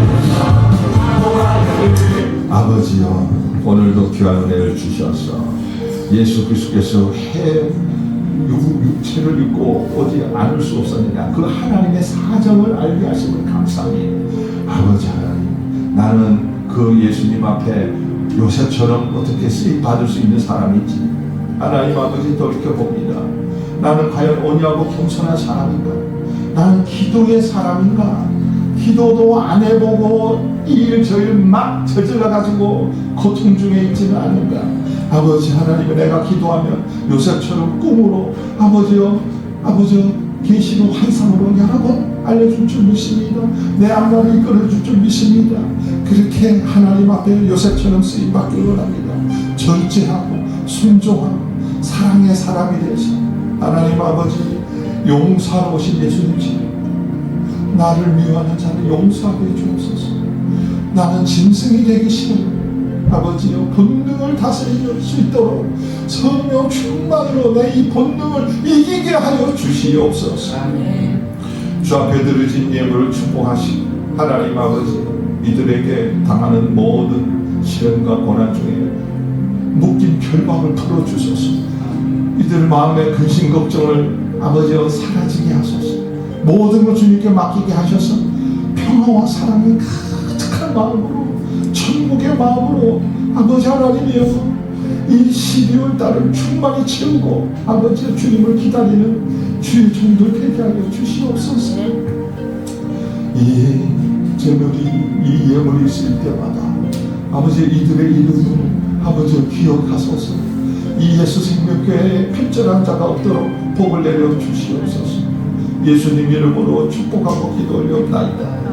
아버지여 오늘도 귀한 은혜를 주셔서 예수 그리스도께서 육체를 입고 오지 않을 수 없었느냐 그 하나님의 사정을 알게 하심을 감사합니다. 아버지 하나님 나는 그 예수님 앞에 요셉처럼 어떻게 쓰임받을 수 있는 사람인지 하나님 아버지 돌이켜봅니다. 나는 과연 온유하고 겸손한 사람인가? 나는 기도의 사람인가? 기도도 안 해보고 일저일 막 저질러가지고 고통 중에 있지는 않은가? 아버지 하나님은 내가 기도하면 요셉처럼 꿈으로 아버지여 계시로 환상으로 여러 번 알려줄 줄 믿습니다. 내 앞날을 이끌어줄 줄 믿습니다. 그렇게 하나님 앞에 요셉처럼 쓰임받기를 원합니다. 절제하고 순종하고 사랑의 사람이 되서 하나님 아버지 용서하신 예수님처럼 나를 미워하는 자를 용서하게 주옵소서. 나는 짐승이 되기 싫어요. 아버지여 본능을 다스릴 수 있도록 성령 충만으로 내 이 본능을 이기게 하여 주시옵소서. 주 앞에 드려진 예물을 축복하시고 하나님 아버지 이들에게 당하는 모든 시련과 고난 중에 묶인 결박을 풀어주소서. 이들 마음의 근심 걱정을 아버지여 사라지게 하소서. 모든 것 주님께 맡기게 하셔서 평화와 사랑이 가득한 마음으로 천국의 마음으로 아버지 하나님이여 이 12월 달을 충만히 채우고 아버지 주님을 기다리는 주의 종들 되게 하여 주시옵소서. 이 재물이 이 예물이 있을 때마다 아버지 이들의 이름을 아버지 기억하소서. 이 예수 생명교회에 필절한 자가 없도록 복을 내려 주시옵소서. 예수님 이름으로 축복하고 기도 올려옵나이다.